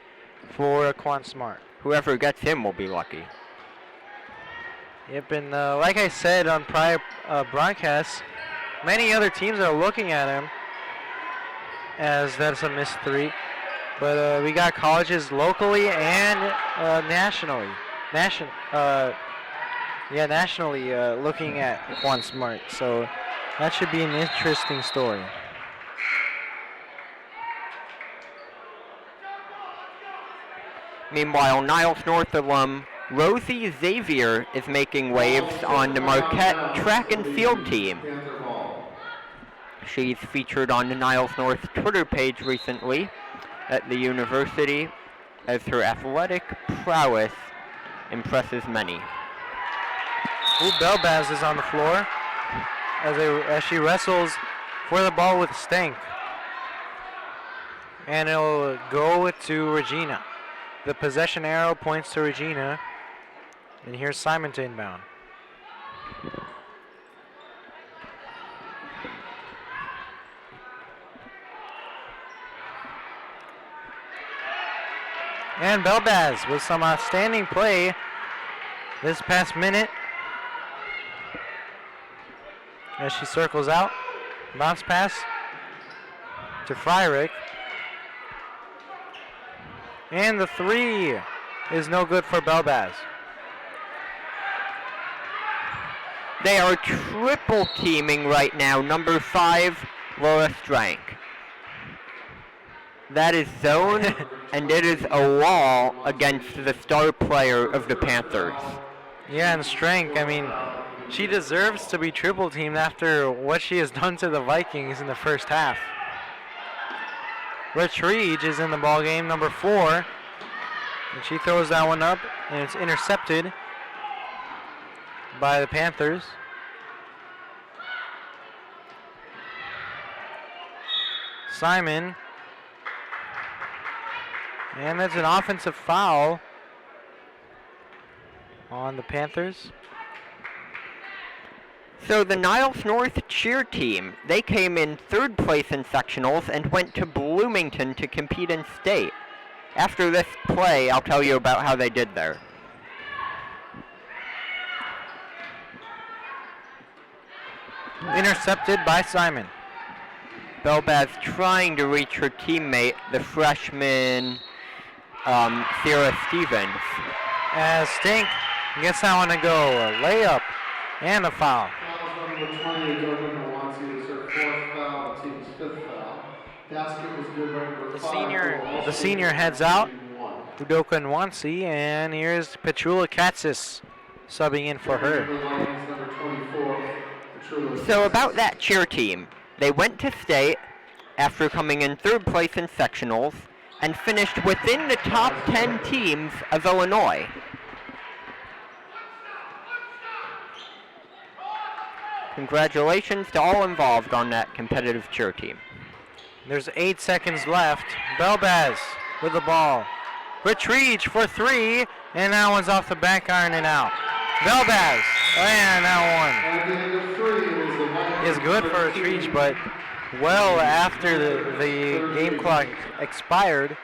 for Quan Smart.
Whoever gets him will be lucky.
Yep, and like I said on prior broadcasts, many other teams are looking at him as that's a missed 3. But we got colleges locally and nationally. Nationally looking at Quan Smart. So that should be an interesting story.
Meanwhile, Niles North alum Rosie Xavier is making waves on the Marquette track and field team. She's featured on the Niles North Twitter page recently at the university as her athletic prowess impresses many.
Ooh, Belbaz is on the floor as she wrestles for the ball with Stank. And it'll go to Regina. The possession arrow points to Regina. And here's Simon to inbound. And Belbaz with some outstanding play this past minute. As she circles out. Bounce pass to Fryrick. And the 3 is no good for Belbaz.
They are triple teaming right now. Number 5, Laura Strank. That is zone, and it is a wall against the star player of the Panthers.
Yeah, and Strank, I mean, she deserves to be triple teamed after what she has done to the Vikings in the first half. Retriege is in the ball game, number 4. And she throws that one up, and it's intercepted by the Panthers. Simon. And that's an offensive foul on the Panthers.
So the Niles North cheer team, they came in 3rd place in sectionals and went to Bloomington to compete in state. After this play, I'll tell you about how they did there.
Intercepted by Simon.
Belbaz trying to reach her teammate, the freshman Sarah Stevens.
As Stink gets that one to go. A layup and a foul.
Foul number 20, Jordan Mawansi. Is her 4th foul, the team's 5th foul. Basket was good by number 5.
The senior heads out. Udoka Nwansi, and here's Petrula Katsis subbing in for her.
So about that cheer team, they went to state after coming in 3rd place in sectionals and finished within the top 10 teams of Illinois. Congratulations to all involved on that competitive cheer team.
There's 8 seconds left. Belbaz with the ball. Retrieve for 3, and that one's off the back iron and out. Belbaz, and that one is good for Retrieve, but well after the game clock expired.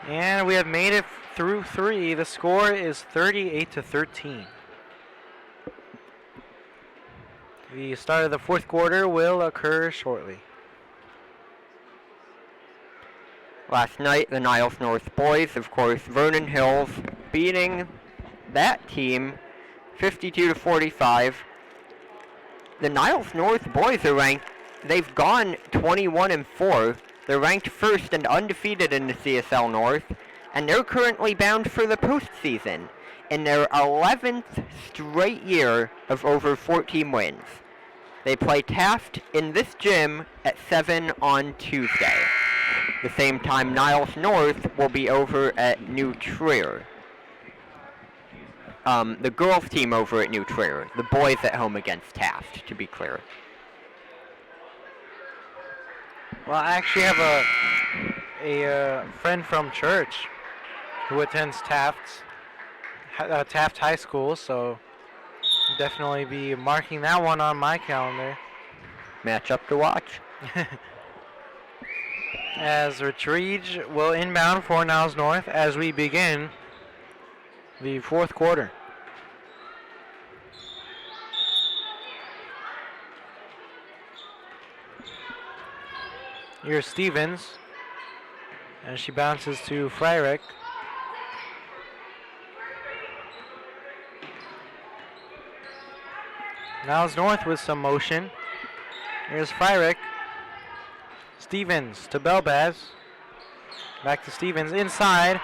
And we have made it through 3. The score is 38-13. The start of the 4th quarter will occur shortly.
Last night, the Niles North boys, of course, Vernon Hills, beating that team 52-45. The Niles North boys are ranked, they've gone 21-4. They're ranked 1st and undefeated in the CSL North, and they're currently bound for the postseason in their 11th straight year of over 14 wins. They play Taft in this gym at 7 on Tuesday. The same time Niles North will be over at New Trier. The girls team over at New Trier. The boys at home against Taft, to be clear.
Well, I actually have a friend from church who attends Taft High School, so definitely be marking that one on my calendar.
Matchup to watch.
As Retrieve will inbound for Niles North as we begin the 4th quarter. Here's Stevens, and she bounces to Freirich. Niles North with some motion. Here's Freirich. Stevens to Belbaz. Back to Stevens inside.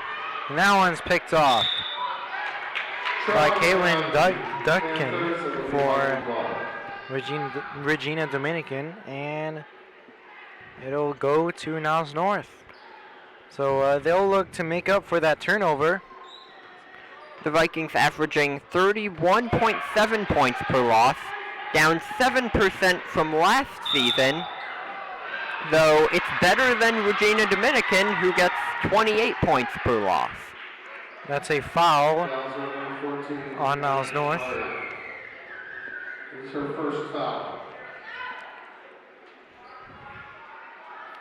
And that one's picked off by Caitlin Dutkin for Regina Dominican. And it'll go to Niles North. So they'll look to make up for that turnover.
The Vikings averaging 31.7 points per loss, down 7% from last season, though it's better than Regina Dominican, who gets 28 points per loss.
That's a foul on Niles North.
It's her 1st foul.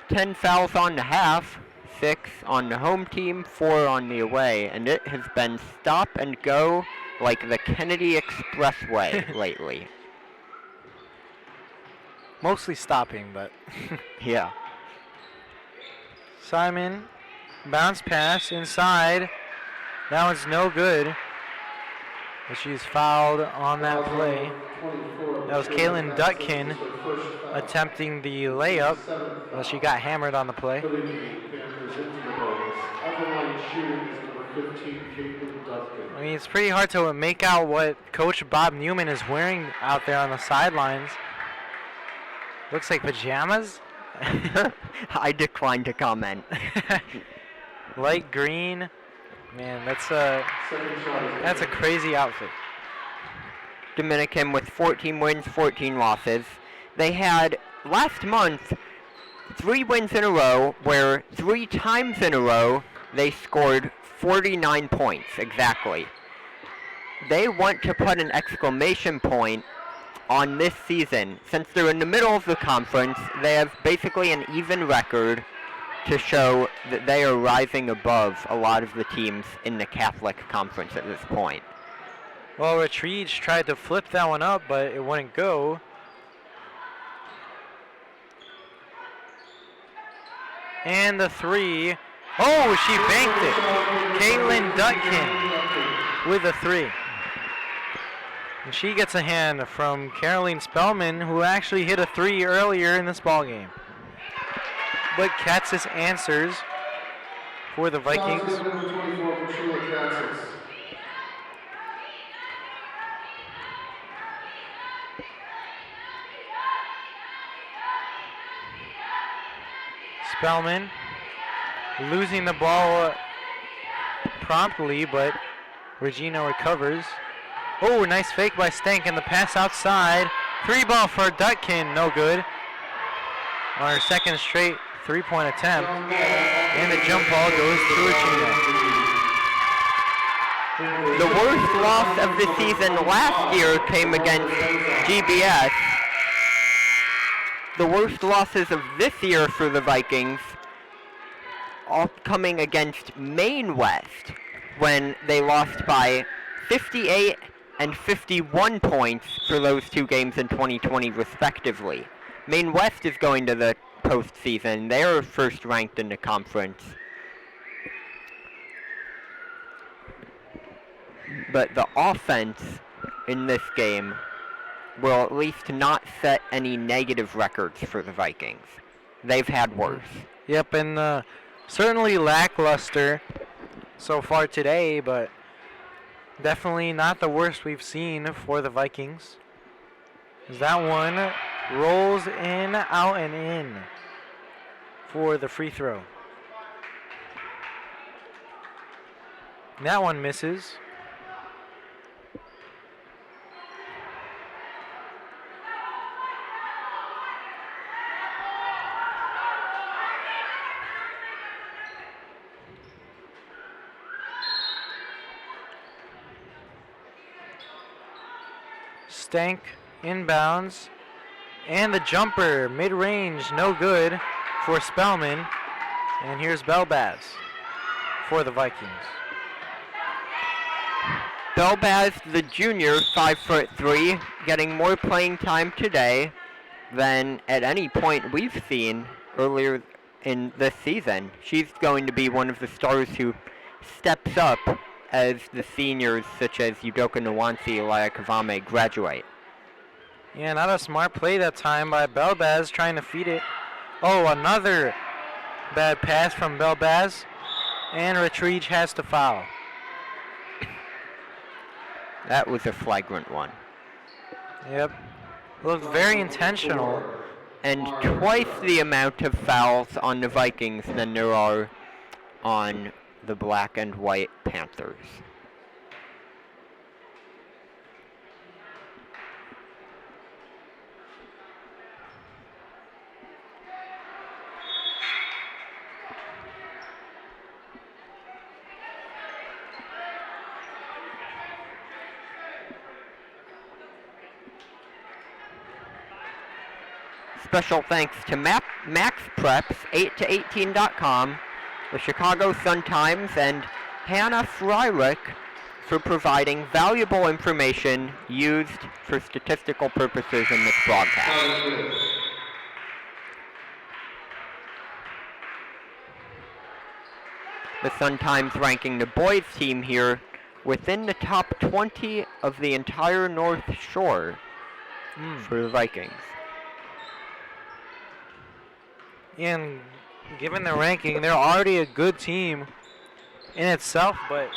10 fouls on the half, 6 on the home team, 4 on the away, and it has been stop and go like the Kennedy Expressway lately.
Mostly stopping, but
Yeah.
Simon, bounce pass inside. That one's no good. But she's fouled on that play. That was Caitlin Dutkin attempting the layup. Well, she got hammered on the play. I mean, it's pretty hard to make out what Coach Bob Newman is wearing out there on the sidelines. Looks like pajamas.
I decline to comment.
Light green. Man, that's a crazy outfit.
Dominican with 14 wins, 14 losses. They had last month 3 wins in a row, where 3 times in a row they scored 49 points exactly. they want to put an exclamation point on this season. Since they're in the middle of the conference, they have basically an even record to show that they are rising above a lot of the teams in the Catholic Conference at this point.
Well, Retrieve tried to flip that one up, but it wouldn't go. And the three. Oh, she banked it. Caitlin Dutkin with a three. And she gets a hand from Caroline Spellman, who actually hit a three earlier in this ballgame. But Katzis answers for the Vikings. Spellman losing the ball promptly, but Regina recovers. Oh, nice fake by Stank, and the pass outside. Three ball for Dutkin, no good. On her second straight three-point attempt. And the jump ball goes to Regina.
The worst loss of the season last year came against GBS. The worst losses of this year for the Vikings all coming against Maine West when they lost by 58 and 51 points for those two games in 2020 respectively. Maine West is going to the postseason. They are first ranked in the conference. But the offense in this game will at least not set any negative records for the Vikings. They've had worse.
Yep, and certainly lackluster so far today, but definitely not the worst we've seen for the Vikings. That one rolls in, out, and in for the free throw. That one misses. Stank inbounds, and the jumper mid-range, no good for Spellman. And here's Belbaz for the Vikings.
Belbaz, the junior, 5'3", getting more playing time today than at any point we've seen earlier in this season. She's going to be one of the stars who steps up as the seniors such as Udoka Nwansi, Elia Kavame graduate.
Yeah, not a smart play that time by Belbaz trying to feed it. Oh, another bad pass from Belbaz. And Retrieve has to foul.
That was a flagrant one.
Yep. Looked very intentional.
And twice the amount of fouls on the Vikings than there are on the black and white Panthers. Special thanks to Max Preps, 8to18.com, the Chicago Sun-Times, and Hannah Freilich for providing valuable information used for statistical purposes in this broadcast. The Sun-Times ranking the boys team here within the top 20 of the entire North Shore for the Vikings.
And given the ranking, they're already a good team in itself, but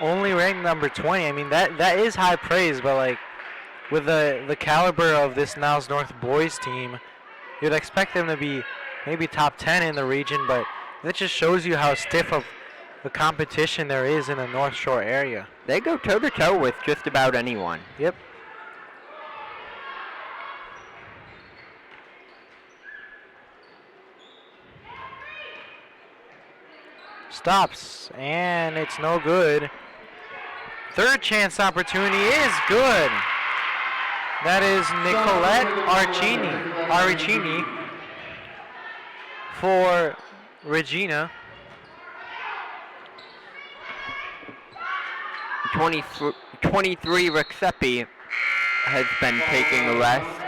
only ranked number 20. I mean, that is high praise, but like with the caliber of this Niles North boys team, you'd expect them to be maybe top 10 in the region, but that just shows you how stiff of the competition there is in the North Shore area.
They go toe-to-toe with just about anyone.
Yep. Stops, and it's no good Third chance opportunity is good. That is Nicolette Aricini for Regina.
23 Rexepi has been taking a rest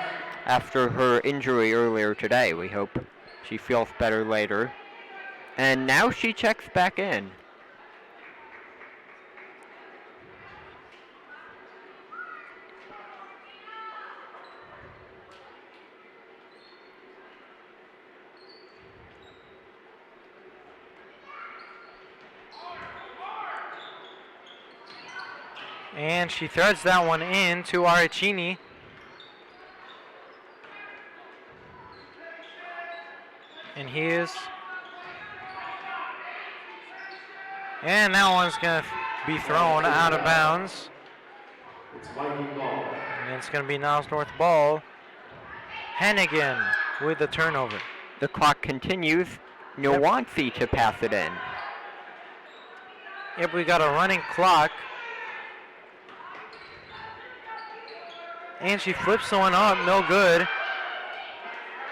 after her injury earlier today. We hope she feels better later. And now she checks back in.
And she threads that one in to Aricini. And he is. And that one's going to be thrown out of bounds.
It's Viking ball.
And it's going to be Niles North ball. Hennigan with the turnover.
The clock continues. Nwansi to pass it in.
Yep, we got a running clock. And she flips the one up, no good.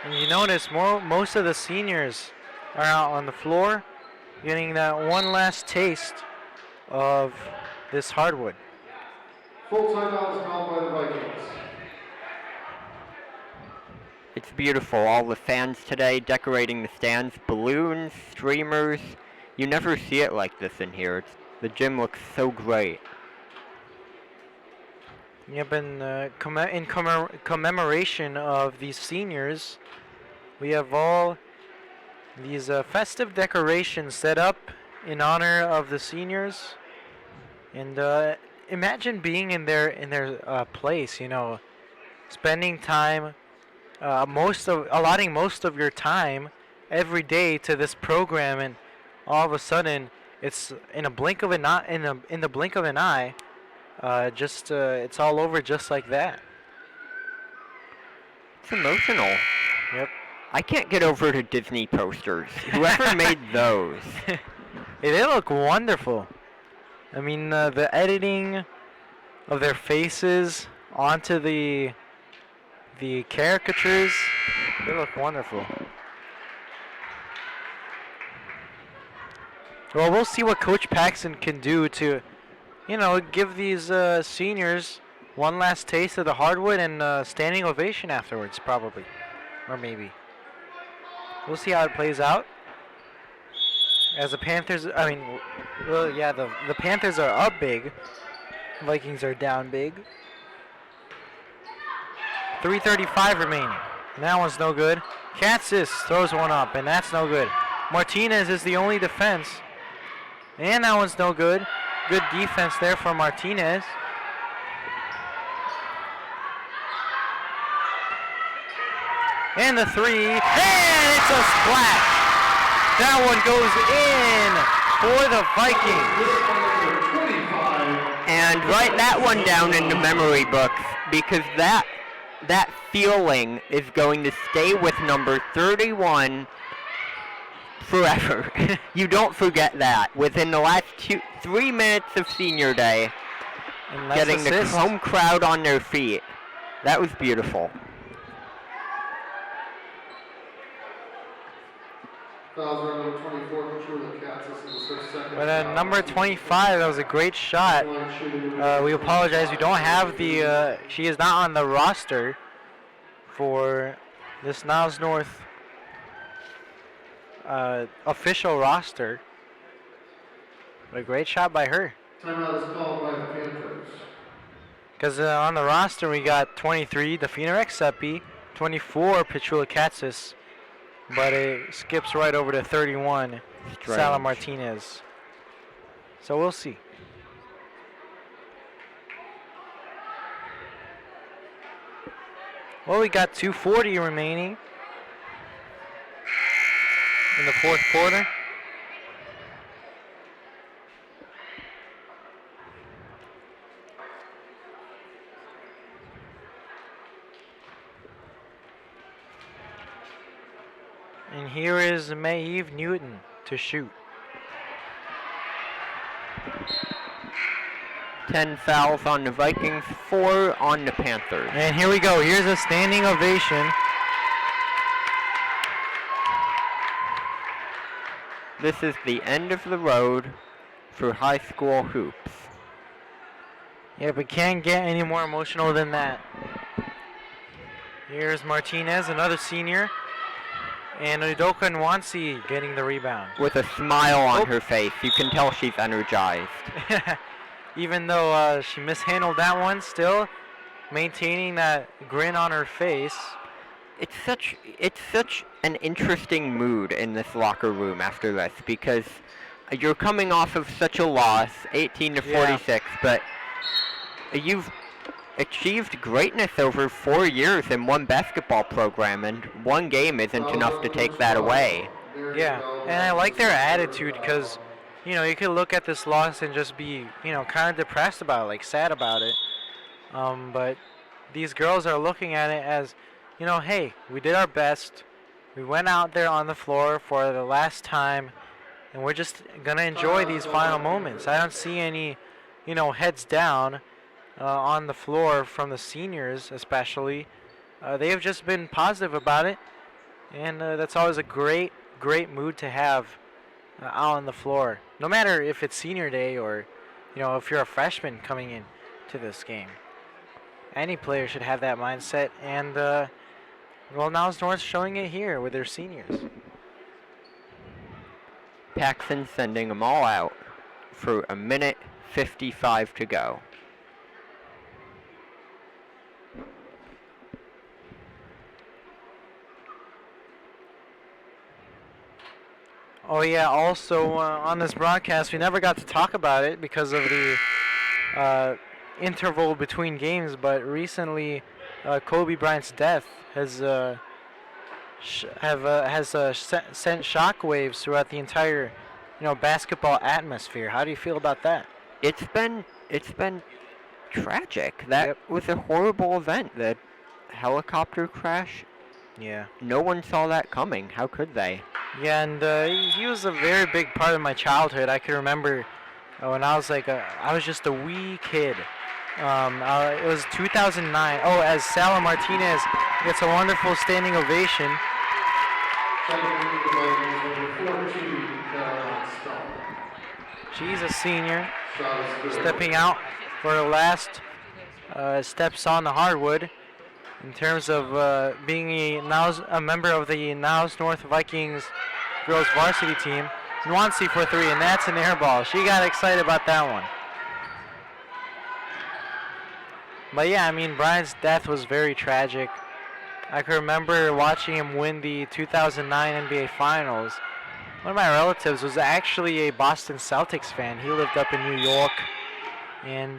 And you notice most of the seniors are out on the floor, getting that one last taste of this hardwood.
Full timeout is called by the Vikings.
It's beautiful. All the fans today decorating the stands, balloons, streamers. You never see it like this in here. The gym looks so great.
Yep, and in commemoration of these seniors, we have all these festive decorations set up in honor of the seniors. And imagine being in their place, you know, spending time, allotting most of your time every day to this program, and all of a sudden, it's in a blink of an eye. In the blink of an eye. It's all over just like that.
It's emotional.
Yep.
I can't get over the Disney posters. Whoever made those.
They look wonderful. I mean, the editing of their faces onto the caricatures, they look wonderful. Well, we'll see what Coach Paxson can do to, you know, give these seniors one last taste of the hardwood and standing ovation afterwards, probably. Or maybe. We'll see how it plays out. As the Panthers, the Panthers are up big. Vikings are down big. 3:35 remaining. And that one's no good. Katsis throws one up, and that's no good. Martinez is the only defense. And that one's no good. Good defense there for Martinez. And the three, and it's a splash. That one goes in for the Vikings.
And write that one down in the memory books, because that feeling is going to stay with number 31 forever. You don't forget that. Within the last 3 minutes of senior day, getting the home crowd on their feet. That was beautiful.
Fouls are number 24, Patrula Katsis in the 6 seconds.
But at number 25, that was a great shot. We apologize. We don't have she is not on the roster for this Niles North official roster. But a great shot by her.
Timeout is called by the Panthers.
Because on the roster we got 23, Defina Rexepi, 24, Petrula Katsis, but it skips right over to 31, Sala Martinez. So we'll see. Well, we got 2:40 remaining in the fourth quarter. And here is Maeve Newton to shoot.
10 fouls on the Vikings, 4 on the Panthers.
And here we go. Here's a standing ovation.
This is the end of the road for high school hoops.
Yeah, but can't get any more emotional than that. Here's Martinez, another senior. And Udoka Nwansi getting the rebound.
With a smile on her face. You can tell she's energized.
Even though she mishandled that one, still maintaining that grin on her face.
It's such an interesting mood in this locker room after this, because you're coming off of such a loss, 18 to 46, but you've achieved greatness over 4 years in one basketball program, and one game isn't enough to take that away.
Yeah, and I like their attitude because, you could look at this loss and just be, kind of depressed about it, like sad about it. But these girls are looking at it as, hey, we did our best. We went out there on the floor for the last time, and we're just going to enjoy these final moments. I don't see any, heads down on the floor from the seniors especially. They have just been positive about it, and that's always a great mood to have out on the floor. No matter if it's senior day or, if you're a freshman coming in to this game. Any player should have that mindset, and Niles North's showing it here with their seniors.
Paxson sending them all out for 1:55 to go.
Oh yeah, also on this broadcast, we never got to talk about it because of the interval between games, but recently Kobe Bryant's death has sent shockwaves throughout the entire basketball atmosphere. How do you feel about that?
It's been tragic. That was a horrible event. The helicopter crash.
Yeah.
No one saw that coming. How could they?
Yeah, and he was a very big part of my childhood. I can remember when I was I was just a wee kid. It was 2009. Oh, as Sala Martinez gets a wonderful standing ovation. She's a senior, stepping out for her last steps on the hardwood in terms of being a member of the Niles North Vikings girls varsity team. Nwansi for 3, and that's an air ball. She got excited about that one. But yeah, Bryant's death was very tragic. I can remember watching him win the 2009 NBA Finals. One of my relatives was actually a Boston Celtics fan. He lived up in New York. And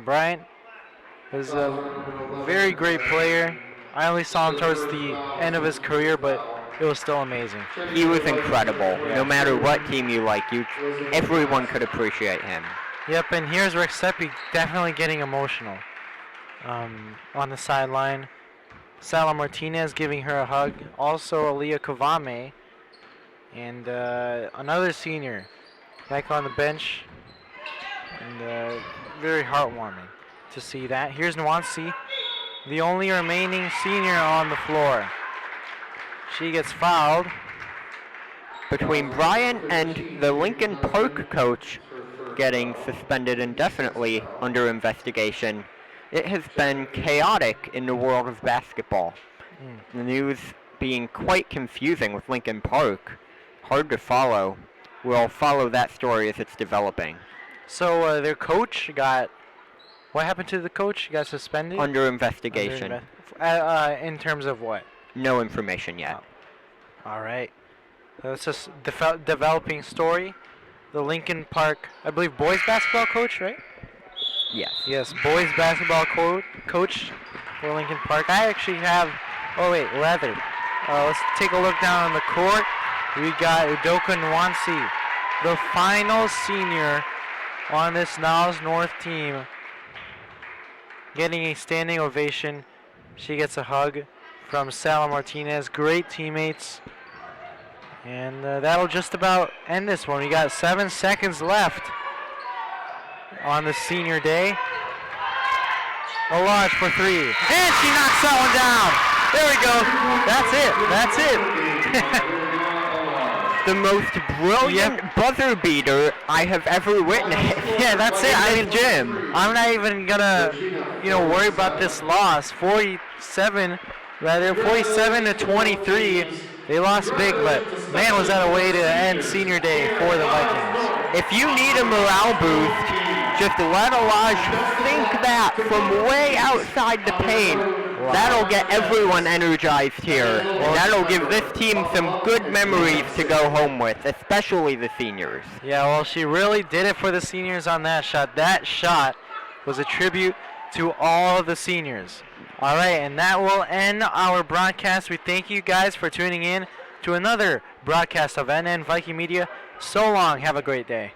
Bryant was a very great player. I only saw him towards the end of his career, but it was still amazing.
He was incredible. No matter what team you like, everyone could appreciate him.
Yep, and here's Rick Seppi definitely getting emotional on the sideline. Sala Martinez giving her a hug. Also, Aaliyah Kavame. And another senior back on the bench. And very heartwarming to see that. Here's Nwansi, the only remaining senior on the floor. She gets fouled.
Between Bryant and the Lincoln Park coach getting suspended indefinitely under investigation, it has been chaotic in the world of basketball. The news being quite confusing with Lincoln Park. Hard to follow. We'll follow that story as it's developing.
So their coach what happened to the coach? He got suspended?
Under investigation.
In terms of what?
No information yet.
Oh. All right. It's just developing story. The Lincoln Park, I believe, boys basketball coach, right?
Yes.
Yes, boys basketball coach for Lincoln Park. I actually have, leather. Let's take a look down on the court. We got Udoka Nwansi, the final senior on this Niles North team, getting a standing ovation. She gets a hug from Sala Martinez. Great teammates. And that'll just about end this one. We got 7 seconds left. on the senior day. Olaj for three. And she knocks that one down. There we go. That's it. That's it.
The most brilliant buzzer beater I have ever witnessed.
Yeah, that's it.
In the gym.
I'm not even gonna, worry about this loss. 47 to 23. They lost big, but man, was that a way to end senior day for the Vikings.
If you need a morale boost, just let Olaj sink that from way outside the paint.
Wow.
That'll get everyone energized here. And that'll give this team some good memories to go home with, especially the seniors.
Yeah, well, she really did it for the seniors on that shot. That shot was a tribute to all the seniors. All right, and that will end our broadcast. We thank you guys for tuning in to another broadcast of NN Viking Media. So long. Have a great day.